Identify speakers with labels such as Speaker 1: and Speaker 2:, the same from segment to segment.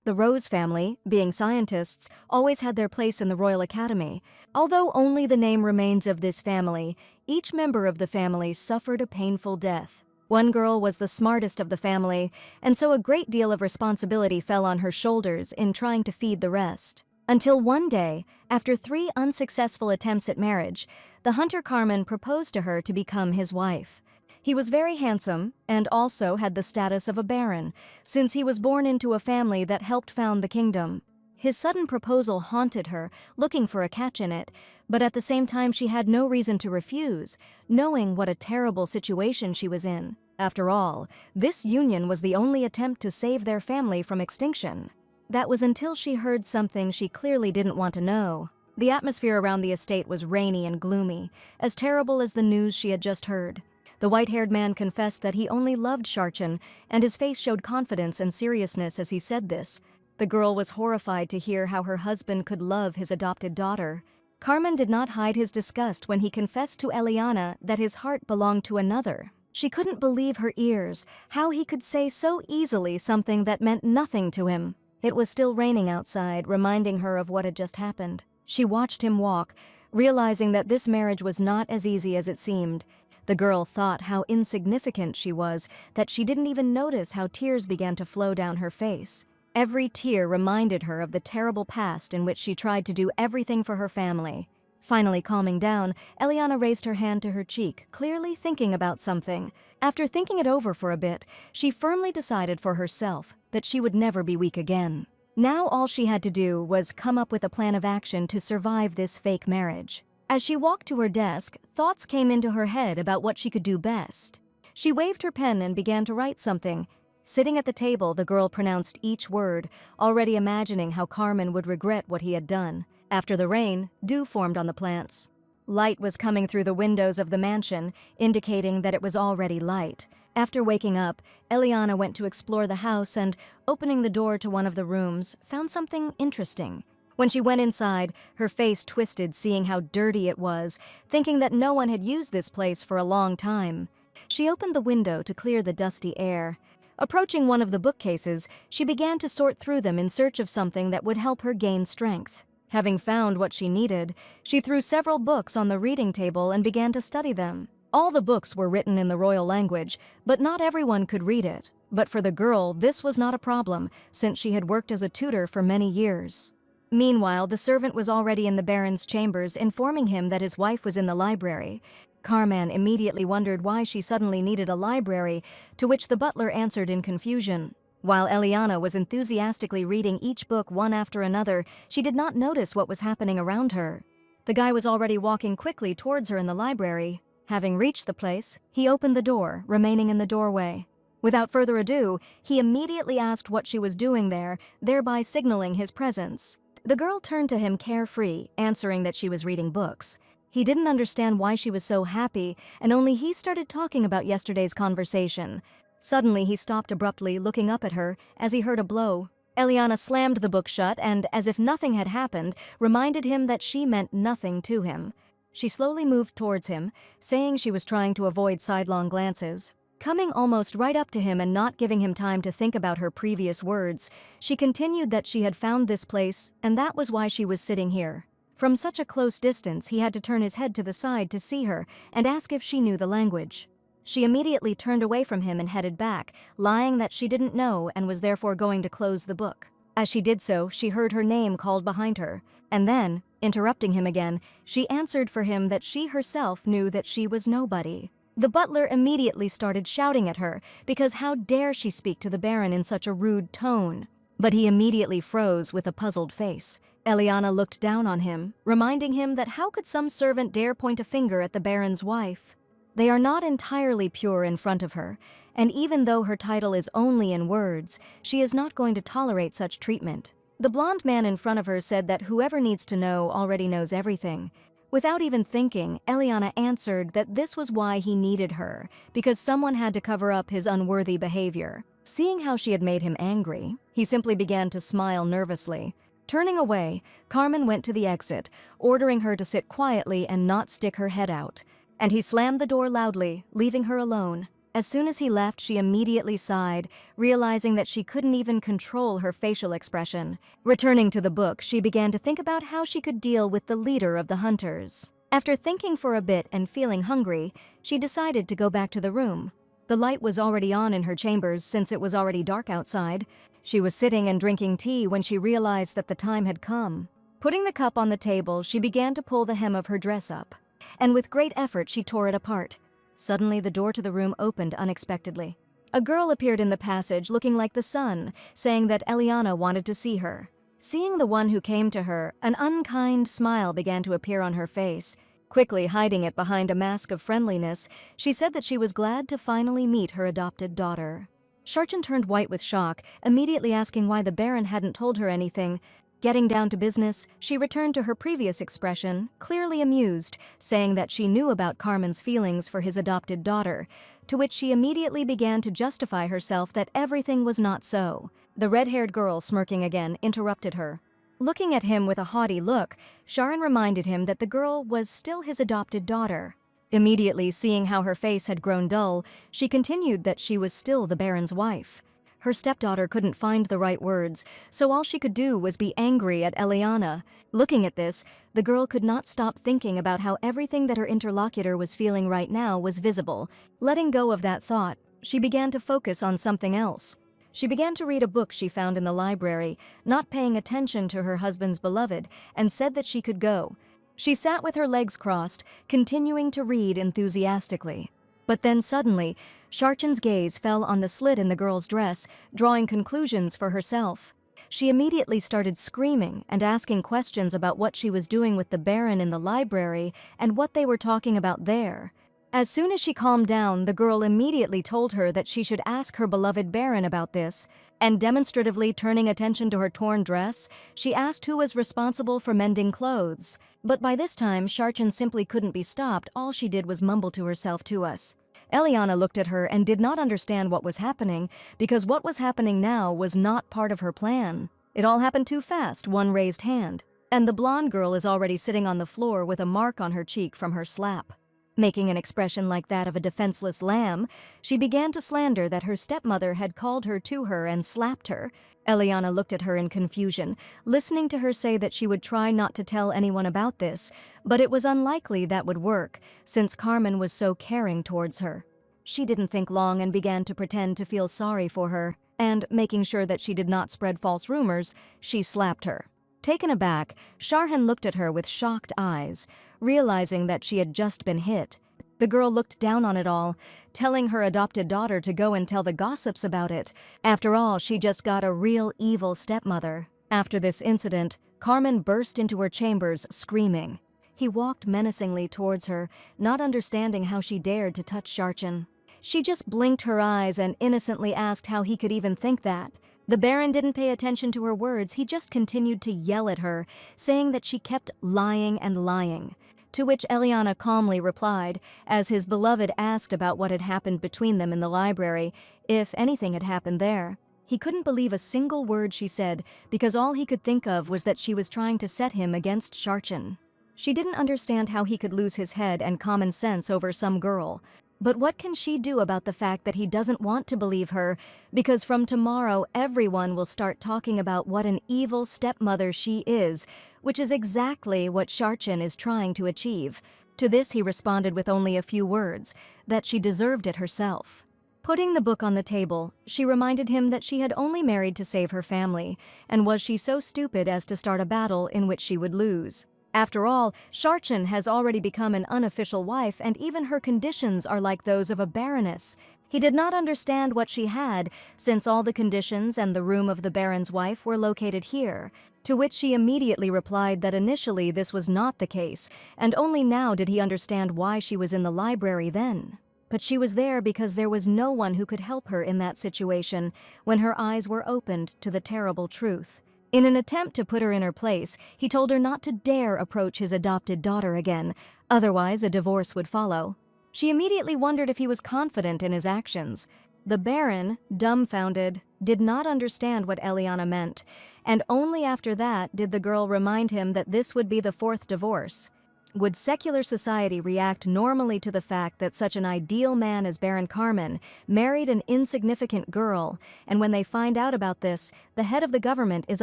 Speaker 1: The Rose family, being scientists, always had their place in the Royal Academy. Although only the name remains of this family, each member of the family suffered a painful death. One girl was the smartest of the family, and so a great deal of responsibility fell on her shoulders in trying to feed the rest. Until one day, after 3 unsuccessful attempts at marriage, the hunter Carmen proposed to her to become his wife. He was very handsome and also had the status of a baron, since he was born into a family that helped found the kingdom. His sudden proposal haunted her, looking for a catch in it, but at the same time she had no reason to refuse, knowing what a terrible situation she was in. After all, this union was the only attempt to save their family from extinction. That was until she heard something she clearly didn't want to know. The atmosphere around the estate was rainy and gloomy, as terrible as the news she had just heard. The white-haired man confessed that he only loved Sharchin, and his face showed confidence and seriousness as he said this. The girl was horrified to hear how her husband could love his adopted daughter. Carmen did not hide his disgust when he confessed to Eliana that his heart belonged to another. She couldn't believe her ears, how he could say so easily something that meant nothing to him. It was still raining outside, reminding her of what had just happened. She watched him walk, realizing that this marriage was not as easy as it seemed. The girl thought how insignificant she was, that she didn't even notice how tears began to flow down her face. Every tear reminded her of the terrible past in which she tried to do everything for her family. Finally calming down, Eliana raised her hand to her cheek, clearly thinking about something. After thinking it over for a bit, she firmly decided for herself that she would never be weak again. Now all she had to do was come up with a plan of action to survive this fake marriage. As she walked to her desk, thoughts came into her head about what she could do best. She waved her pen and began to write something. Sitting at the table, the girl pronounced each word, already imagining how Carmen would regret what he had done. After the rain, dew formed on the plants. Light was coming through the windows of the mansion, indicating that it was already light. After waking up, Eliana went to explore the house and, opening the door to one of the rooms, found something interesting. When she went inside, her face twisted seeing how dirty it was, thinking that no one had used this place for a long time. She opened the window to clear the dusty air. Approaching one of the bookcases, she began to sort through them in search of something that would help her gain strength. Having found what she needed, she threw several books on the reading table and began to study them. All the books were written in the royal language, but not everyone could read it. But for the girl, this was not a problem, since she had worked as a tutor for many years. Meanwhile, the servant was already in the Baron's chambers, informing him that his wife was in the library. Carmen immediately wondered why she suddenly needed a library, to which the butler answered in confusion. While Eliana was enthusiastically reading each book one after another, she did not notice what was happening around her. The guy was already walking quickly towards her in the library. Having reached the place, he opened the door, remaining in the doorway. Without further ado, he immediately asked what she was doing there, thereby signaling his presence. The girl turned to him carefree, answering that she was reading books. He didn't understand why she was so happy, and only he started talking about yesterday's conversation. Suddenly, he stopped abruptly, looking up at her, as he heard a blow. Eliana slammed the book shut and, as if nothing had happened, reminded him that she meant nothing to him. She slowly moved towards him, saying she was trying to avoid sidelong glances. Coming almost right up to him and not giving him time to think about her previous words, she continued that she had found this place, and that was why she was sitting here. From such a close distance, he had to turn his head to the side to see her and ask if she knew the language. She immediately turned away from him and headed back, lying that she didn't know and was therefore going to close the book. As she did so, she heard her name called behind her, and then, interrupting him again, she answered for him that she herself knew that she was nobody. The butler immediately started shouting at her, because how dare she speak to the Baron in such a rude tone? But he immediately froze with a puzzled face. Eliana looked down on him, reminding him that how could some servant dare point a finger at the Baron's wife? They are not entirely pure in front of her, and even though her title is only in words, she is not going to tolerate such treatment. The blonde man in front of her said that whoever needs to know already knows everything. Without even thinking, Eliana answered that this was why he needed her, because someone had to cover up his unworthy behavior. Seeing how she had made him angry, he simply began to smile nervously. Turning away, Carmen went to the exit, ordering her to sit quietly and not stick her head out. And he slammed the door loudly, leaving her alone. As soon as he left, she immediately sighed, realizing that she couldn't even control her facial expression. Returning to the book, she began to think about how she could deal with the leader of the hunters. After thinking for a bit and feeling hungry, she decided to go back to the room. The light was already on in her chambers since it was already dark outside. She was sitting and drinking tea when she realized that the time had come. Putting the cup on the table, she began to pull the hem of her dress up, and with great effort she tore it apart. Suddenly, the door to the room opened unexpectedly. A girl appeared in the passage looking like the sun, saying that Eliana wanted to see her. Seeing the one who came to her, an unkind smile began to appear on her face. Quickly hiding it behind a mask of friendliness, she said that she was glad to finally meet her adopted daughter. Sharchin turned white with shock, immediately asking why the Baron hadn't told her anything. Getting down to business, she returned to her previous expression, clearly amused, saying that she knew about Carmen's feelings for his adopted daughter, to which she immediately began to justify herself that everything was not so. The red-haired girl, smirking again, interrupted her. Looking at him with a haughty look, Sharon reminded him that the girl was still his adopted daughter. Immediately seeing how her face had grown dull, she continued that she was still the Baron's wife. Her stepdaughter couldn't find the right words, so all she could do was be angry at Eliana. Looking at this, the girl could not stop thinking about how everything that her interlocutor was feeling right now was visible. Letting go of that thought, she began to focus on something else. She began to read a book she found in the library, not paying attention to her husband's beloved, and said that she could go. She sat with her legs crossed, continuing to read enthusiastically. But then suddenly, Sharchin's gaze fell on the slit in the girl's dress, drawing conclusions for herself. She immediately started screaming and asking questions about what she was doing with the Baron in the library and what they were talking about there. As soon as she calmed down, the girl immediately told her that she should ask her beloved Baron about this, and demonstratively turning attention to her torn dress, she asked who was responsible for mending clothes. But by this time, Sharchin simply couldn't be stopped. All she did was mumble to herself to us. Eliana looked at her and did not understand what was happening, because what was happening now was not part of her plan. It all happened too fast, one raised hand, and the blonde girl is already sitting on the floor with a mark on her cheek from her slap. Making an expression like that of a defenseless lamb, she began to slander that her stepmother had called her to her and slapped her. Eliana looked at her in confusion, listening to her say that she would try not to tell anyone about this, but it was unlikely that would work, since Carmen was so caring towards her. She didn't think long and began to pretend to feel sorry for her, and, making sure that she did not spread false rumors, she slapped her. Taken aback, Sharhan looked at her with shocked eyes, realizing that she had just been hit. The girl looked down on it all, telling her adopted daughter to go and tell the gossips about it. After all, she just got a real evil stepmother. After this incident, Carmen burst into her chambers, screaming. He walked menacingly towards her, not understanding how she dared to touch Sharchin. She just blinked her eyes and innocently asked how he could even think that. The Baron didn't pay attention to her words, he just continued to yell at her, saying that she kept lying and lying. To which Eliana calmly replied, as his beloved asked about what had happened between them in the library, if anything had happened there. He couldn't believe a single word she said, because all he could think of was that she was trying to set him against Sharchin. She didn't understand how he could lose his head and common sense over some girl. But what can she do about the fact that he doesn't want to believe her, because from tomorrow everyone will start talking about what an evil stepmother she is, which is exactly what Sharchin is trying to achieve. To this he responded with only a few words, that she deserved it herself. Putting the book on the table, she reminded him that she had only married to save her family, and was she so stupid as to start a battle in which she would lose? After all, Sharchin has already become an unofficial wife, and even her conditions are like those of a baroness. He did not understand what she had, since all the conditions and the room of the Baron's wife were located here, to which she immediately replied that initially this was not the case, and only now did he understand why she was in the library then. But she was there because there was no one who could help her in that situation when her eyes were opened to the terrible truth. In an attempt to put her in her place, he told her not to dare approach his adopted daughter again, otherwise a divorce would follow. She immediately wondered if he was confident in his actions. The Baron, dumbfounded, did not understand what Eliana meant, and only after that did the girl remind him that this would be the fourth divorce. Would secular society react normally to the fact that such an ideal man as Baron Carmen married an insignificant girl, and when they find out about this, the head of the government is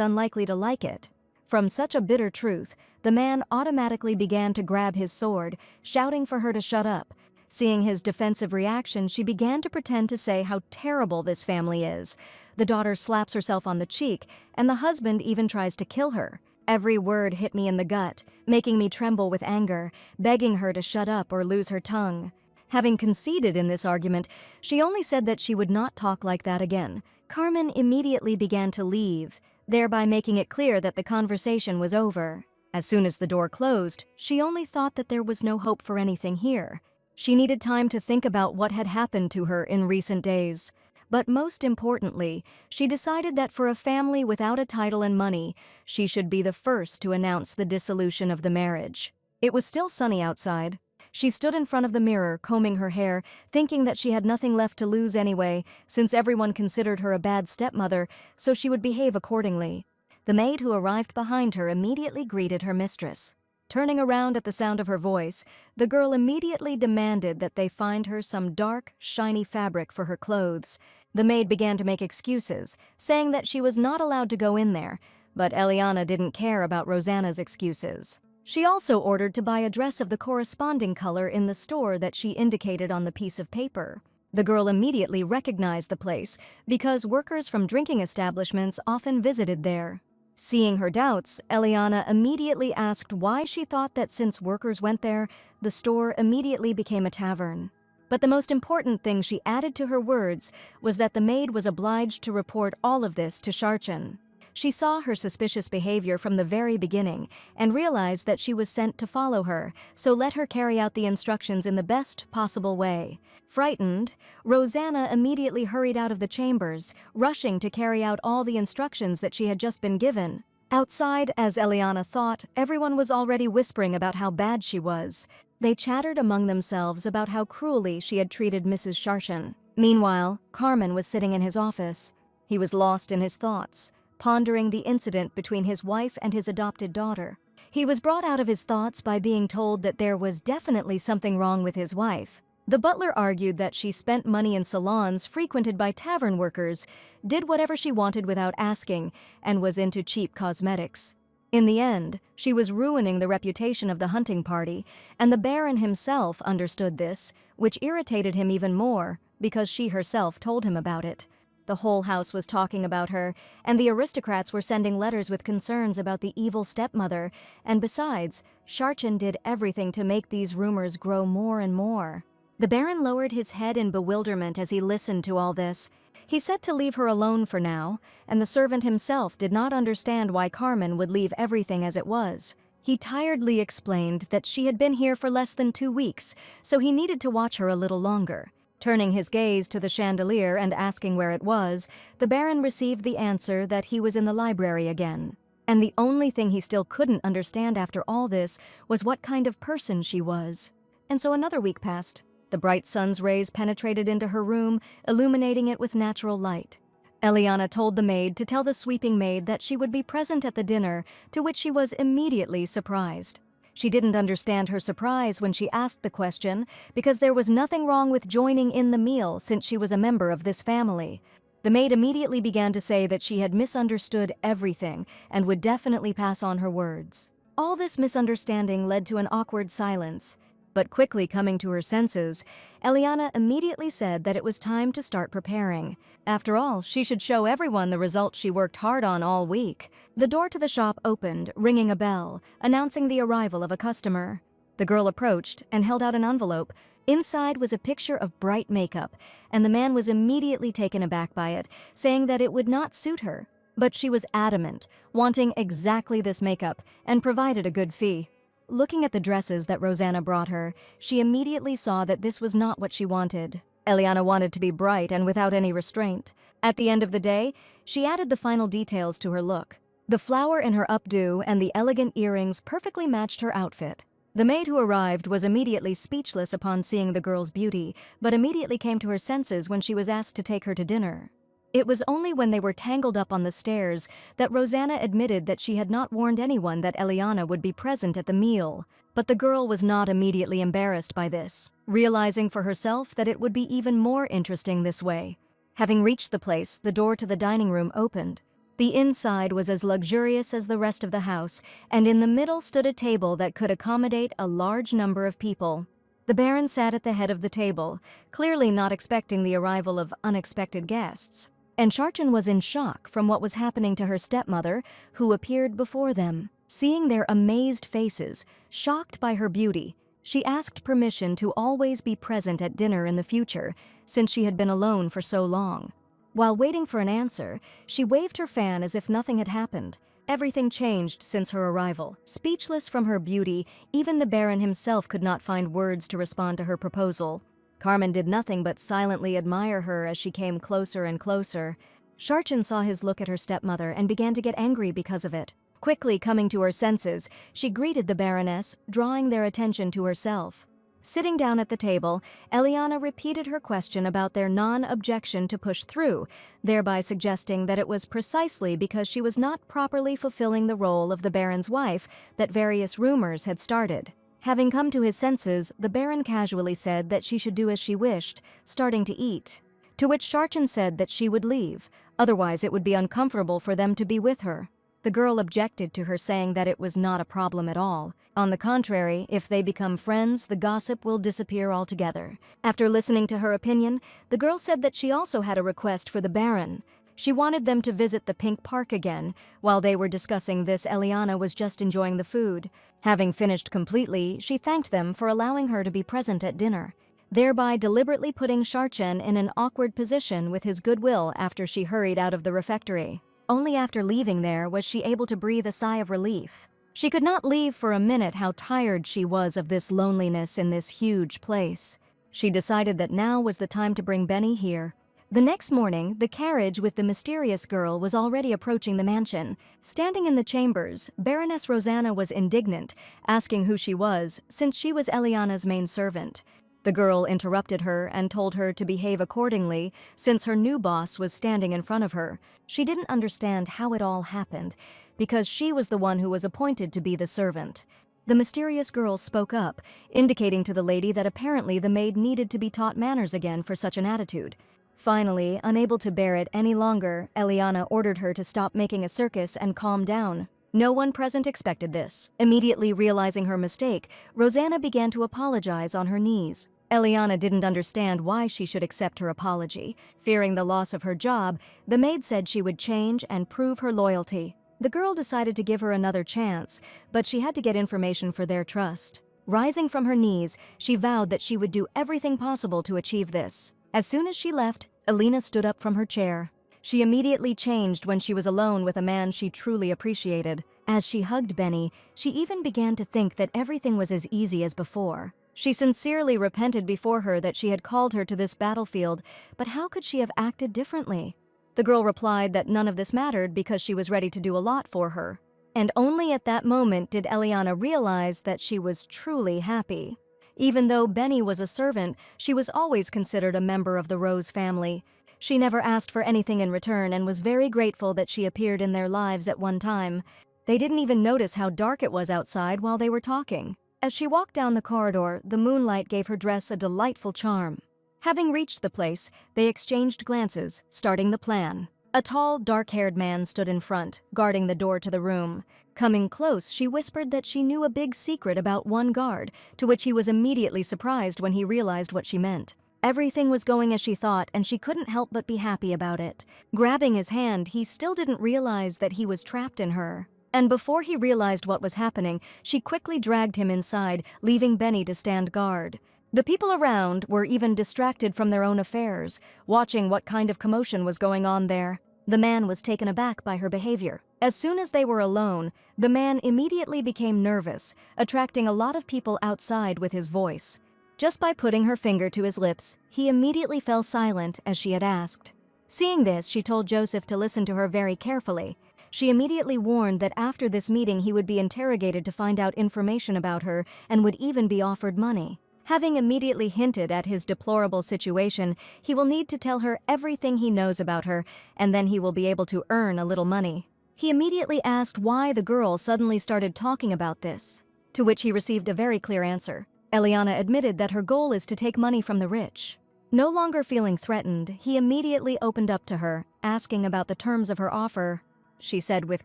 Speaker 1: unlikely to like it? From such a bitter truth, the man automatically began to grab his sword, shouting for her to shut up. Seeing his defensive reaction, she began to pretend to say how terrible this family is. The daughter slaps herself on the cheek, and the husband even tries to kill her. Every word hit me in the gut, making me tremble with anger, begging her to shut up or lose her tongue. Having conceded in this argument, she only said that she would not talk like that again. Carmen immediately began to leave, thereby making it clear that the conversation was over. As soon as the door closed, she only thought that there was no hope for anything here. She needed time to think about what had happened to her in recent days. But most importantly, she decided that for a family without a title and money, she should be the first to announce the dissolution of the marriage. It was still sunny outside. She stood in front of the mirror, combing her hair, thinking that she had nothing left to lose anyway, since everyone considered her a bad stepmother, so she would behave accordingly. The maid who arrived behind her immediately greeted her mistress. Turning around at the sound of her voice, the girl immediately demanded that they find her some dark, shiny fabric for her clothes. The maid began to make excuses, saying that she was not allowed to go in there, but Eliana didn't care about Rosanna's excuses. She also ordered to buy a dress of the corresponding color in the store that she indicated on the piece of paper. The girl immediately recognized the place because workers from drinking establishments often visited there. Seeing her doubts, Eliana immediately asked why she thought that since workers went there, the store immediately became a tavern. But the most important thing she added to her words was that the maid was obliged to report all of this to Sharchin. She saw her suspicious behavior from the very beginning and realized that she was sent to follow her, so let her carry out the instructions in the best possible way. Frightened, Rosanna immediately hurried out of the chambers, rushing to carry out all the instructions that she had just been given. Outside, as Eliana thought, everyone was already whispering about how bad she was. They chattered among themselves about how cruelly she had treated Mrs. Sharchin. Meanwhile, Carmen was sitting in his office. He was lost in his thoughts, pondering the incident between his wife and his adopted daughter. He was brought out of his thoughts by being told that there was definitely something wrong with his wife. The butler argued that she spent money in salons frequented by tavern workers, did whatever she wanted without asking, and was into cheap cosmetics. In the end, she was ruining the reputation of the hunting party, and the Baron himself understood this, which irritated him even more, because she herself told him about it. The whole house was talking about her, and the aristocrats were sending letters with concerns about the evil stepmother, and besides, Sharchin did everything to make these rumors grow more and more. The Baron lowered his head in bewilderment as he listened to all this. He said to leave her alone for now, and the servant himself did not understand why Carmen would leave everything as it was. He tiredly explained that she had been here for less than 2 weeks, so he needed to watch her a little longer. Turning his gaze to the chandelier and asking where it was, the Baron received the answer that he was in the library again. And the only thing he still couldn't understand after all this was what kind of person she was. And so another week passed. The bright sun's rays penetrated into her room, illuminating it with natural light. Eliana told the maid to tell the sweeping maid that she would be present at the dinner, to which she was immediately surprised. She didn't understand her surprise when she asked the question, because there was nothing wrong with joining in the meal since she was a member of this family. The maid immediately began to say that she had misunderstood everything and would definitely pass on her words. All this misunderstanding led to an awkward silence. But quickly coming to her senses, Eliana immediately said that it was time to start preparing. After all, she should show everyone the results she worked hard on all week. The door to the shop opened, ringing a bell, announcing the arrival of a customer. The girl approached and held out an envelope. Inside was a picture of bright makeup, and the man was immediately taken aback by it, saying that it would not suit her. But she was adamant, wanting exactly this makeup, and provided a good fee. Looking at the dresses that Rosanna brought her, she immediately saw that this was not what she wanted. Eliana wanted to be bright and without any restraint. At the end of the day, she added the final details to her look. The flower in her updo and the elegant earrings perfectly matched her outfit. The maid who arrived was immediately speechless upon seeing the girl's beauty, but immediately came to her senses when she was asked to take her to dinner. It was only when they were tangled up on the stairs that Rosanna admitted that she had not warned anyone that Eliana would be present at the meal. But the girl was not immediately embarrassed by this, realizing for herself that it would be even more interesting this way. Having reached the place, the door to the dining room opened. The inside was as luxurious as the rest of the house, and in the middle stood a table that could accommodate a large number of people. The Baron sat at the head of the table, clearly not expecting the arrival of unexpected guests. And Sharchan was in shock from what was happening to her stepmother, who appeared before them. Seeing their amazed faces, shocked by her beauty, she asked permission to always be present at dinner in the future, since she had been alone for so long. While waiting for an answer, she waved her fan as if nothing had happened. Everything changed since her arrival. Speechless from her beauty, even the Baron himself could not find words to respond to her proposal. Carmen did nothing but silently admire her as she came closer and closer. Sharchan saw his look at her stepmother and began to get angry because of it. Quickly coming to her senses, she greeted the Baroness, drawing their attention to herself. Sitting down at the table, Eliana repeated her question about their non-objection to push through, thereby suggesting that it was precisely because she was not properly fulfilling the role of the Baron's wife that various rumors had started. Having come to his senses, the Baron casually said that she should do as she wished, starting to eat. To which Sharchan said that she would leave, otherwise it would be uncomfortable for them to be with her. The girl objected to her, saying that it was not a problem at all. On the contrary, if they become friends, the gossip will disappear altogether. After listening to her opinion, the girl said that she also had a request for the Baron. She wanted them to visit the Pink Park again. While they were discussing this, Eliana was just enjoying the food. Having finished completely, she thanked them for allowing her to be present at dinner, thereby deliberately putting Sharchan in an awkward position with his goodwill after she hurried out of the refectory. Only after leaving there was she able to breathe a sigh of relief. She could not leave for a minute how tired she was of this loneliness in this huge place. She decided that now was the time to bring Benny here. The next morning, the carriage with the mysterious girl was already approaching the mansion. Standing in the chambers, Baroness Rosanna was indignant, asking who she was, since she was Eliana's main servant. The girl interrupted her and told her to behave accordingly, since her new boss was standing in front of her. She didn't understand how it all happened, because she was the one who was appointed to be the servant. The mysterious girl spoke up, indicating to the lady that apparently the maid needed to be taught manners again for such an attitude. Finally, unable to bear it any longer, Eliana ordered her to stop making a circus and calm down. No one present expected this. Immediately realizing her mistake, Rosanna began to apologize on her knees. Eliana didn't understand why she should accept her apology. Fearing the loss of her job, the maid said she would change and prove her loyalty. The girl decided to give her another chance, but she had to get information for their trust. Rising from her knees, she vowed that she would do everything possible to achieve this. As soon as she left, Alina stood up from her chair. She immediately changed when she was alone with a man she truly appreciated. As she hugged Benny, she even began to think that everything was as easy as before. She sincerely repented before her that she had called her to this battlefield, but how could she have acted differently? The girl replied that none of this mattered because she was ready to do a lot for her. And only at that moment did Eliana realize that she was truly happy. Even though Benny was a servant, she was always considered a member of the Rose family. She never asked for anything in return and was very grateful that she appeared in their lives at one time. They didn't even notice how dark it was outside while they were talking. As she walked down the corridor, the moonlight gave her dress a delightful charm. Having reached the place, they exchanged glances, starting the plan. A tall, dark-haired man stood in front, guarding the door to the room. Coming close, she whispered that she knew a big secret about one guard, to which he was immediately surprised when he realized what she meant. Everything was going as she thought, and she couldn't help but be happy about it. Grabbing his hand, he still didn't realize that he was trapped in her. And before he realized what was happening, she quickly dragged him inside, leaving Benny to stand guard. The people around were even distracted from their own affairs, watching what kind of commotion was going on there. The man was taken aback by her behavior. As soon as they were alone, the man immediately became nervous, attracting a lot of people outside with his voice. Just by putting her finger to his lips, he immediately fell silent as she had asked. Seeing this, she told Joseph to listen to her very carefully. She immediately warned that after this meeting he would be interrogated to find out information about her and would even be offered money. Having immediately hinted at his deplorable situation, he will need to tell her everything he knows about her, and then he will be able to earn a little money. He immediately asked why the girl suddenly started talking about this, to which he received a very clear answer. Eliana admitted that her goal is to take money from the rich. No longer feeling threatened, he immediately opened up to her, asking about the terms of her offer. She said with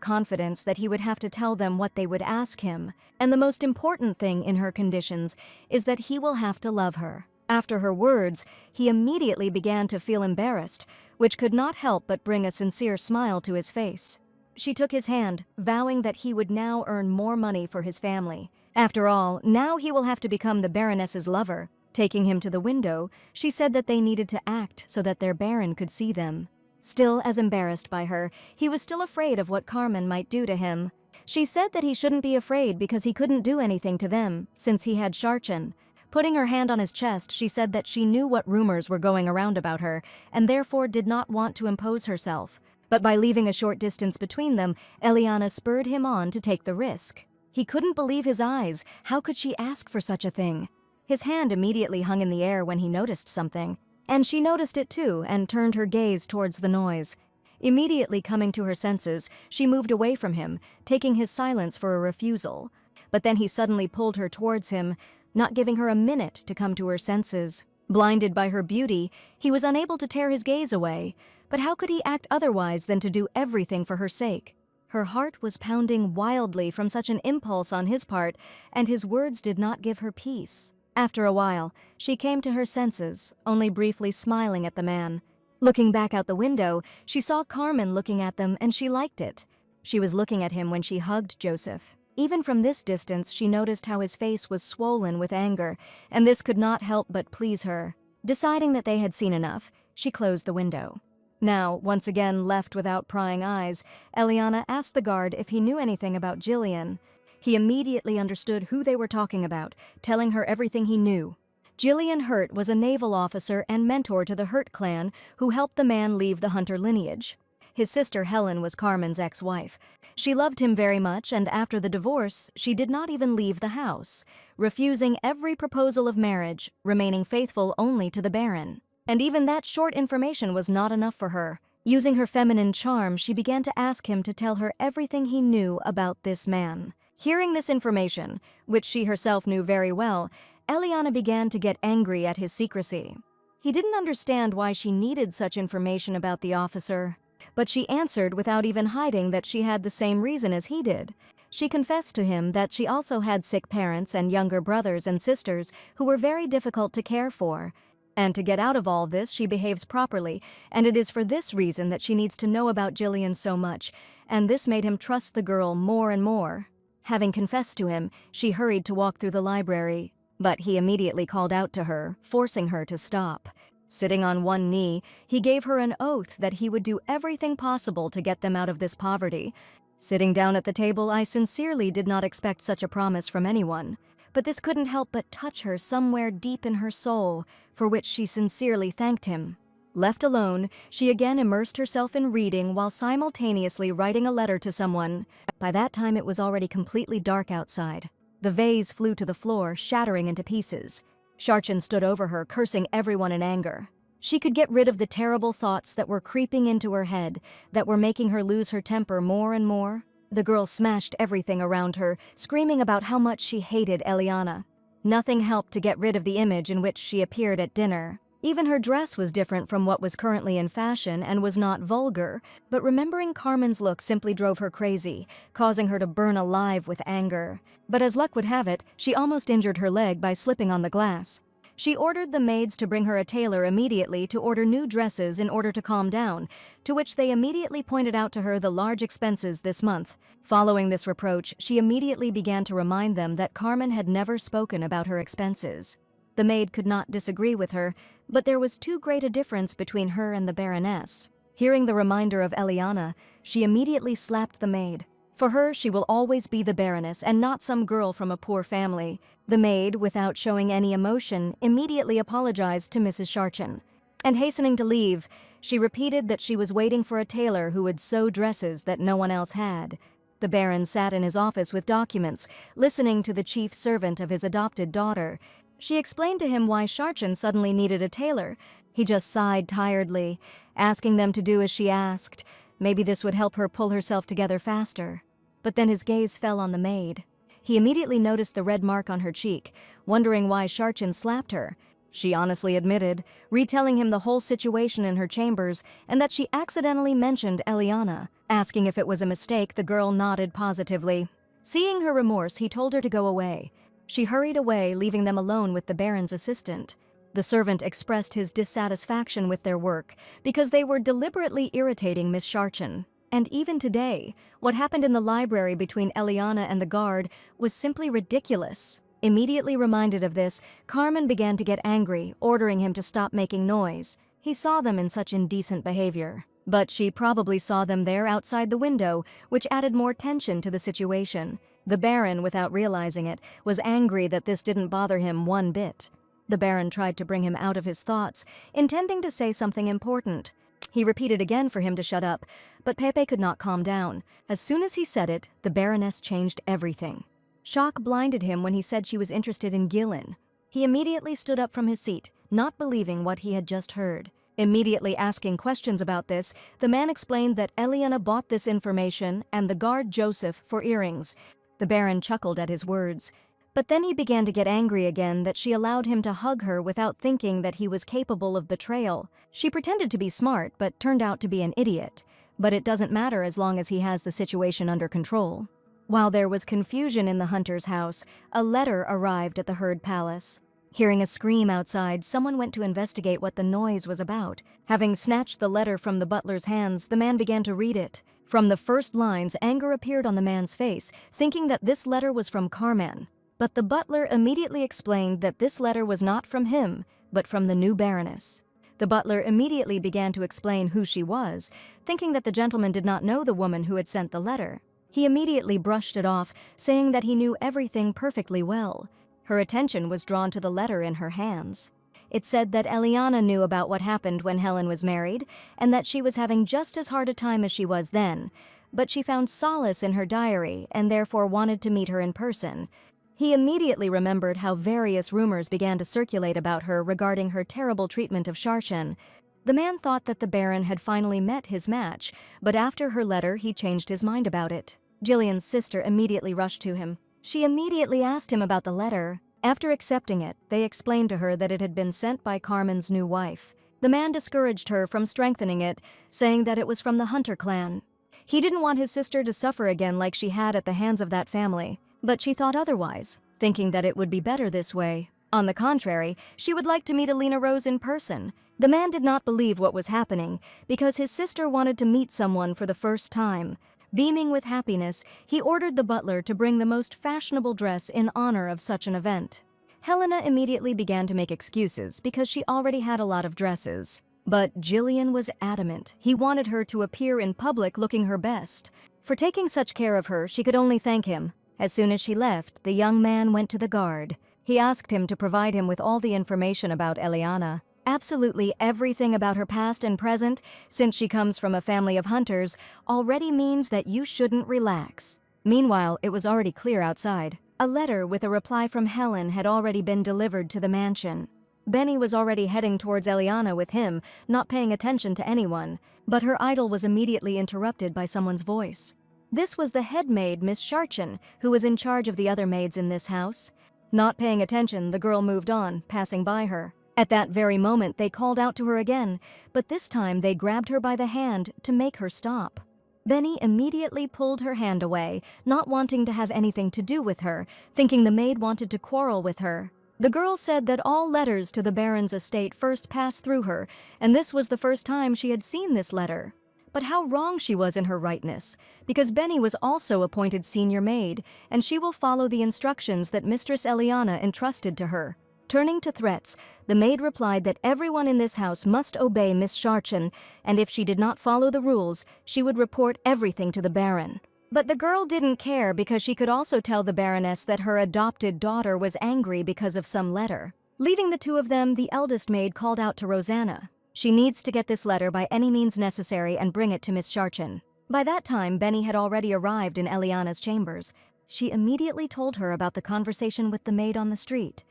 Speaker 1: confidence that he would have to tell them what they would ask him, and the most important thing in her conditions is that he will have to love her. After her words, he immediately began to feel embarrassed, which could not help but bring a sincere smile to his face. She took his hand, vowing that he would now earn more money for his family. After all, now he will have to become the Baroness's lover. Taking him to the window, she said that they needed to act so that their Baron could see them. Still as embarrassed by her, he was still afraid of what Carmen might do to him. She said that he shouldn't be afraid because he couldn't do anything to them, since he had Charchen. Putting her hand on his chest, she said that she knew what rumors were going around about her, and therefore did not want to impose herself. But by leaving a short distance between them, Eliana spurred him on to take the risk. He couldn't believe his eyes. How could she ask for such a thing? His hand immediately hung in the air when he noticed something. And she noticed it too and turned her gaze towards the noise. Immediately coming to her senses, she moved away from him, taking his silence for a refusal. But then he suddenly pulled her towards him, not giving her a minute to come to her senses. Blinded by her beauty, he was unable to tear his gaze away. But how could he act otherwise than to do everything for her sake? Her heart was pounding wildly from such an impulse on his part, and his words did not give her peace. After a while, she came to her senses, only briefly smiling at the man. Looking back out the window, she saw Carmen looking at them and she liked it. She was looking at him when she hugged Joseph. Even from this distance, she noticed how his face was swollen with anger, and this could not help but please her. Deciding that they had seen enough, she closed the window. Now, once again left without prying eyes, Eliana asked the guard if he knew anything about Jillian. He immediately understood who they were talking about, telling her everything he knew. Jillian Hurt was a naval officer and mentor to the Hurt clan who helped the man leave the Hunter lineage. His sister Helen was Carmen's ex-wife. She loved him very much, and after the divorce, she did not even leave the house, refusing every proposal of marriage, remaining faithful only to the Baron. And even that short information was not enough for her. Using her feminine charm, she began to ask him to tell her everything he knew about this man. Hearing this information, which she herself knew very well, Eliana began to get angry at his secrecy. He didn't understand why she needed such information about the officer, but she answered without even hiding that she had the same reason as he did. She confessed to him that she also had sick parents and younger brothers and sisters who were very difficult to care for. And to get out of all this, she behaves properly, and it is for this reason that she needs to know about Jillian so much, and this made him trust the girl more and more. Having confessed to him, she hurried to walk through the library, but he immediately called out to her, forcing her to stop. Sitting on one knee, he gave her an oath that he would do everything possible to get them out of this poverty. Sitting down at the table, I sincerely did not expect such a promise from anyone, but this couldn't help but touch her somewhere deep in her soul, for which she sincerely thanked him. Left alone, she again immersed herself in reading while simultaneously writing a letter to someone. By that time it was already completely dark outside. The vase flew to the floor, shattering into pieces. Charchen stood over her, cursing everyone in anger. She could get rid of the terrible thoughts that were creeping into her head, that were making her lose her temper more and more. The girl smashed everything around her, screaming about how much she hated Eliana. Nothing helped to get rid of the image in which she appeared at dinner. Even her dress was different from what was currently in fashion and was not vulgar, but remembering Carmen's look simply drove her crazy, causing her to burn alive with anger. But as luck would have it, she almost injured her leg by slipping on the glass. She ordered the maids to bring her a tailor immediately to order new dresses in order to calm down, to which they immediately pointed out to her the large expenses this month. Following this reproach, she immediately began to remind them that Carmen had never spoken about her expenses. The maid could not disagree with her, but there was too great a difference between her and the Baroness. Hearing the reminder of Eliana, she immediately slapped the maid. For her, she will always be the Baroness and not some girl from a poor family. The maid, without showing any emotion, immediately apologized to Mrs. Charchen. And hastening to leave, she repeated that she was waiting for a tailor who would sew dresses that no one else had. The Baron sat in his office with documents, listening to the chief servant of his adopted daughter. She explained to him why Sharchin suddenly needed a tailor. He just sighed tiredly, asking them to do as she asked. Maybe this would help her pull herself together faster. But then his gaze fell on the maid. He immediately noticed the red mark on her cheek, wondering why Sharchin slapped her. She honestly admitted, retelling him the whole situation in her chambers and that she accidentally mentioned Eliana. Asking if it was a mistake, the girl nodded positively. Seeing her remorse, he told her to go away. She hurried away, leaving them alone with the Baron's assistant. The servant expressed his dissatisfaction with their work because they were deliberately irritating Miss Sharchin. And even today, what happened in the library between Eliana and the guard was simply ridiculous. Immediately reminded of this, Carmen began to get angry, ordering him to stop making noise. He saw them in such indecent behavior. But she probably saw them there outside the window, which added more tension to the situation. The Baron, without realizing it, was angry that this didn't bother him one bit. The Baron tried to bring him out of his thoughts, intending to say something important. He repeated again for him to shut up, but Pepe could not calm down. As soon as he said it, the Baroness changed everything. Shock blinded him when he said she was interested in Gillen. He immediately stood up from his seat, not believing what he had just heard. Immediately asking questions about this, the man explained that Eliana bought this information and the guard Joseph for earrings. The Baron chuckled at his words. But then he began to get angry again that she allowed him to hug her without thinking that he was capable of betrayal. She pretended to be smart, but turned out to be an idiot. But it doesn't matter as long as he has the situation under control. While there was confusion in the hunter's house, a letter arrived at the Herd Palace. Hearing a scream outside, someone went to investigate what the noise was about. Having snatched the letter from the butler's hands, the man began to read it. From the first lines, anger appeared on the man's face, thinking that this letter was from Carmen. But the butler immediately explained that this letter was not from him, but from the new Baroness. The butler immediately began to explain who she was, thinking that the gentleman did not know the woman who had sent the letter. He immediately brushed it off, saying that he knew everything perfectly well. Her attention was drawn to the letter in her hands. It said that Eliana knew about what happened when Helen was married, and that she was having just as hard a time as she was then, but she found solace in her diary and therefore wanted to meet her in person. He immediately remembered how various rumors began to circulate about her regarding her terrible treatment of Sharchin. The man thought that the Baron had finally met his match, but after her letter he changed his mind about it. Jillian's sister immediately rushed to him. She immediately asked him about the letter. After accepting it, they explained to her that it had been sent by Carmen's new wife. The man discouraged her from strengthening it, saying that it was from the Hunter clan. He didn't want his sister to suffer again like she had at the hands of that family, but she thought otherwise, thinking that it would be better this way. On the contrary, she would like to meet Alina Rose in person. The man did not believe what was happening, because his sister wanted to meet someone for the first time. Beaming with happiness, he ordered the butler to bring the most fashionable dress in honor of such an event. Helena immediately began to make excuses because she already had a lot of dresses. But Jillian was adamant. He wanted her to appear in public looking her best. For taking such care of her, she could only thank him. As soon as she left, the young man went to the guard. He asked him to provide him with all the information about Eliana. Absolutely everything about her past and present, since she comes from a family of hunters, already means that you shouldn't relax. Meanwhile, it was already clear outside. A letter with a reply from Helen had already been delivered to the mansion. Benny was already heading towards Eliana with him, not paying attention to anyone, but her idol was immediately interrupted by someone's voice. This was the head maid, Miss Sharchin, who was in charge of the other maids in this house. Not paying attention, the girl moved on, passing by her. At that very moment, they called out to her again, but this time they grabbed her by the hand to make her stop. Benny immediately pulled her hand away, not wanting to have anything to do with her, thinking the maid wanted to quarrel with her. The girl said that all letters to the Baron's estate first passed through her, and this was the first time she had seen this letter. But how wrong she was in her rightness, because Benny was also appointed senior maid, and she will follow the instructions that Mistress Eliana entrusted to her. Turning to threats, the maid replied that everyone in this house must obey Miss Sharchin, and if she did not follow the rules, she would report everything to the Baron. But the girl didn't care because she could also tell the Baroness that her adopted daughter was angry because of some letter. Leaving the two of them, the eldest maid called out to Rosanna. She needs to get this letter by any means necessary and bring it to Miss Sharchin. By that time, Benny had already arrived in Eliana's chambers. She immediately told her about the conversation with the maid on the street.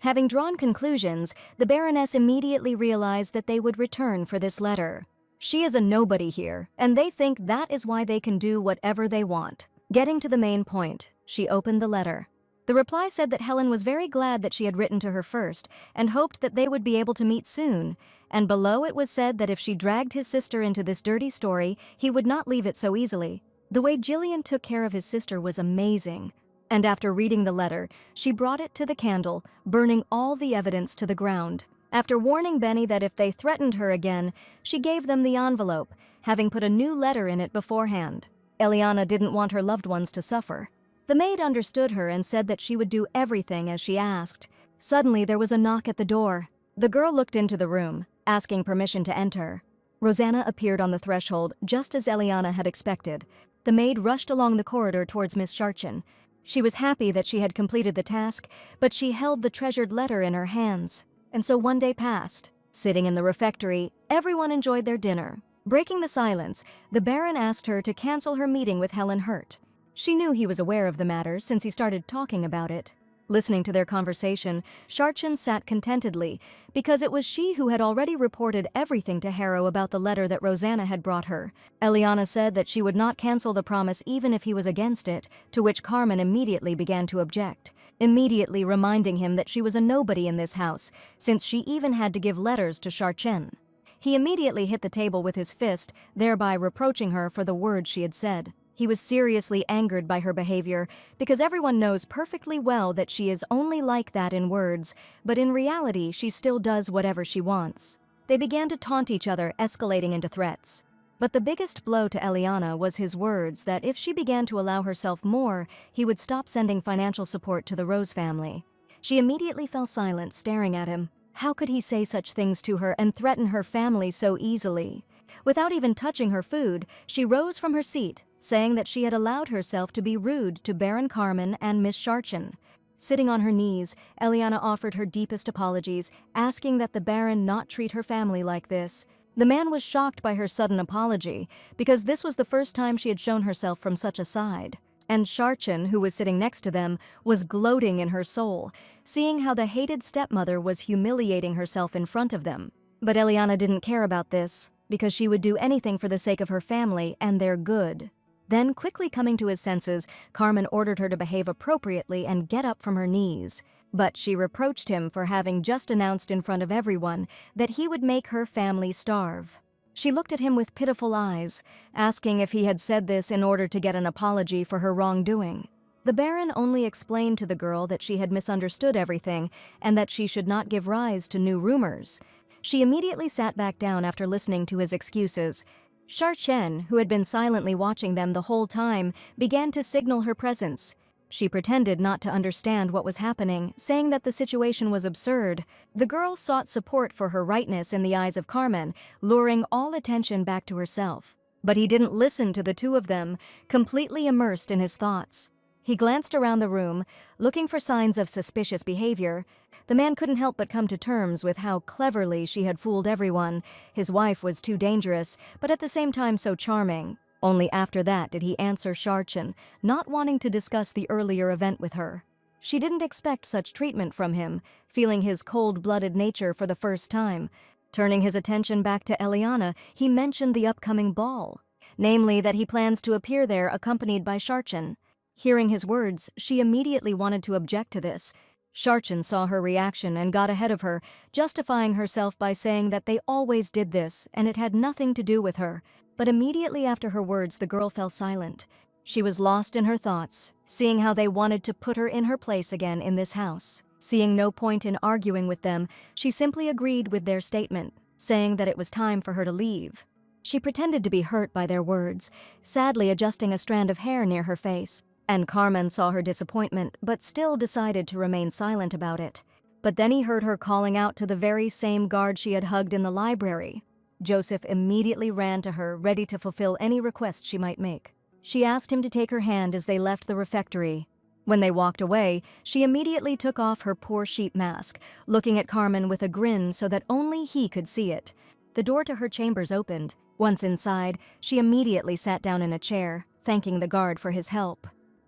Speaker 1: Having drawn conclusions, the Baroness immediately realized that they would return for this letter. She is a nobody here, and they think that is why they can do whatever they want. Getting to the main point, she opened the letter. The reply said that Helen was very glad that she had written to her first and hoped that they would be able to meet soon, and below it was said that if she dragged his sister into this dirty story, he would not leave it so easily. The way Jillian took care of his sister was amazing, and after reading the letter, she brought it to the candle, burning all the evidence to the ground. After warning Benny that if they threatened her again, she gave them the envelope, having put a new letter in it beforehand. Eliana didn't want her loved ones to suffer. The maid understood her and said that she would do everything as she asked. Suddenly, there was a knock at the door. The girl looked into the room, asking permission to enter. Rosanna appeared on the threshold just as Eliana had expected. The maid rushed along the corridor towards Miss Charchin. She was happy that she had completed the task, but she held the treasured letter in her hands. And so one day passed. Sitting in the refectory, everyone enjoyed their dinner. Breaking the silence, the Baron asked her to cancel her meeting with Helen Hurt. She knew he was aware of the matter since he started talking about it. Listening to their conversation, Charchin sat contentedly because it was she who had already reported everything to Harrow about the letter that Rosanna had brought her. Eliana said that she would not cancel the promise even if he was against it, to which Carmen immediately began to object, immediately reminding him that she was a nobody in this house, since she even had to give letters to Charchin. He immediately hit the table with his fist, thereby reproaching her for the words she had said. He was seriously angered by her behavior because everyone knows perfectly well that she is only like that in words, but in reality she still does whatever she wants. They began to taunt each other, escalating into threats. But the biggest blow to Eliana was his words that if she began to allow herself more, he would stop sending financial support to the Rose family. She immediately fell silent, staring at him. How could he say such things to her and threaten her family so easily? Without even touching her food, she rose from her seat, saying that she had allowed herself to be rude to Baron Carmen and Miss Charchin. Sitting on her knees, Eliana offered her deepest apologies, asking that the Baron not treat her family like this. The man was shocked by her sudden apology, because this was the first time she had shown herself from such a side. And Charchin, who was sitting next to them, was gloating in her soul, seeing how the hated stepmother was humiliating herself in front of them. But Eliana didn't care about this, because she would do anything for the sake of her family and their good. Then, quickly coming to his senses, Carmen ordered her to behave appropriately and get up from her knees. But she reproached him for having just announced in front of everyone that he would make her family starve. She looked at him with pitiful eyes, asking if he had said this in order to get an apology for her wrongdoing. The Baron only explained to the girl that she had misunderstood everything and that she should not give rise to new rumors. She immediately sat back down after listening to his excuses. Charchin, who had been silently watching them the whole time, began to signal her presence. She pretended not to understand what was happening, saying that the situation was absurd. The girl sought support for her rightness in the eyes of Carmen, luring all attention back to herself. But he didn't listen to the two of them, completely immersed in his thoughts. He glanced around the room, looking for signs of suspicious behavior. The man couldn't help but come to terms with how cleverly she had fooled everyone. His wife was too dangerous, but at the same time so charming. Only after that did he answer Charchin, not wanting to discuss the earlier event with her. She didn't expect such treatment from him, feeling his cold-blooded nature for the first time. Turning his attention back to Eliana, he mentioned the upcoming ball, namely that he plans to appear there accompanied by Charchin. Hearing his words, she immediately wanted to object to this. Charchin saw her reaction and got ahead of her, justifying herself by saying that they always did this and it had nothing to do with her. But immediately after her words, the girl fell silent. She was lost in her thoughts, seeing how they wanted to put her in her place again in this house. Seeing no point in arguing with them, she simply agreed with their statement, saying that it was time for her to leave. She pretended to be hurt by their words, sadly adjusting a strand of hair near her face. And Carmen saw her disappointment, but still decided to remain silent about it. But then he heard her calling out to the very same guard she had hugged in the library. Joseph immediately ran to her, ready to fulfill any request she might make. She asked him to take her hand as they left the refectory. When they walked away, she immediately took off her poor sheep mask, looking at Carmen with a grin so that only he could see it. The door to her chambers opened. Once inside, she immediately sat down in a chair, thanking the guard for his help.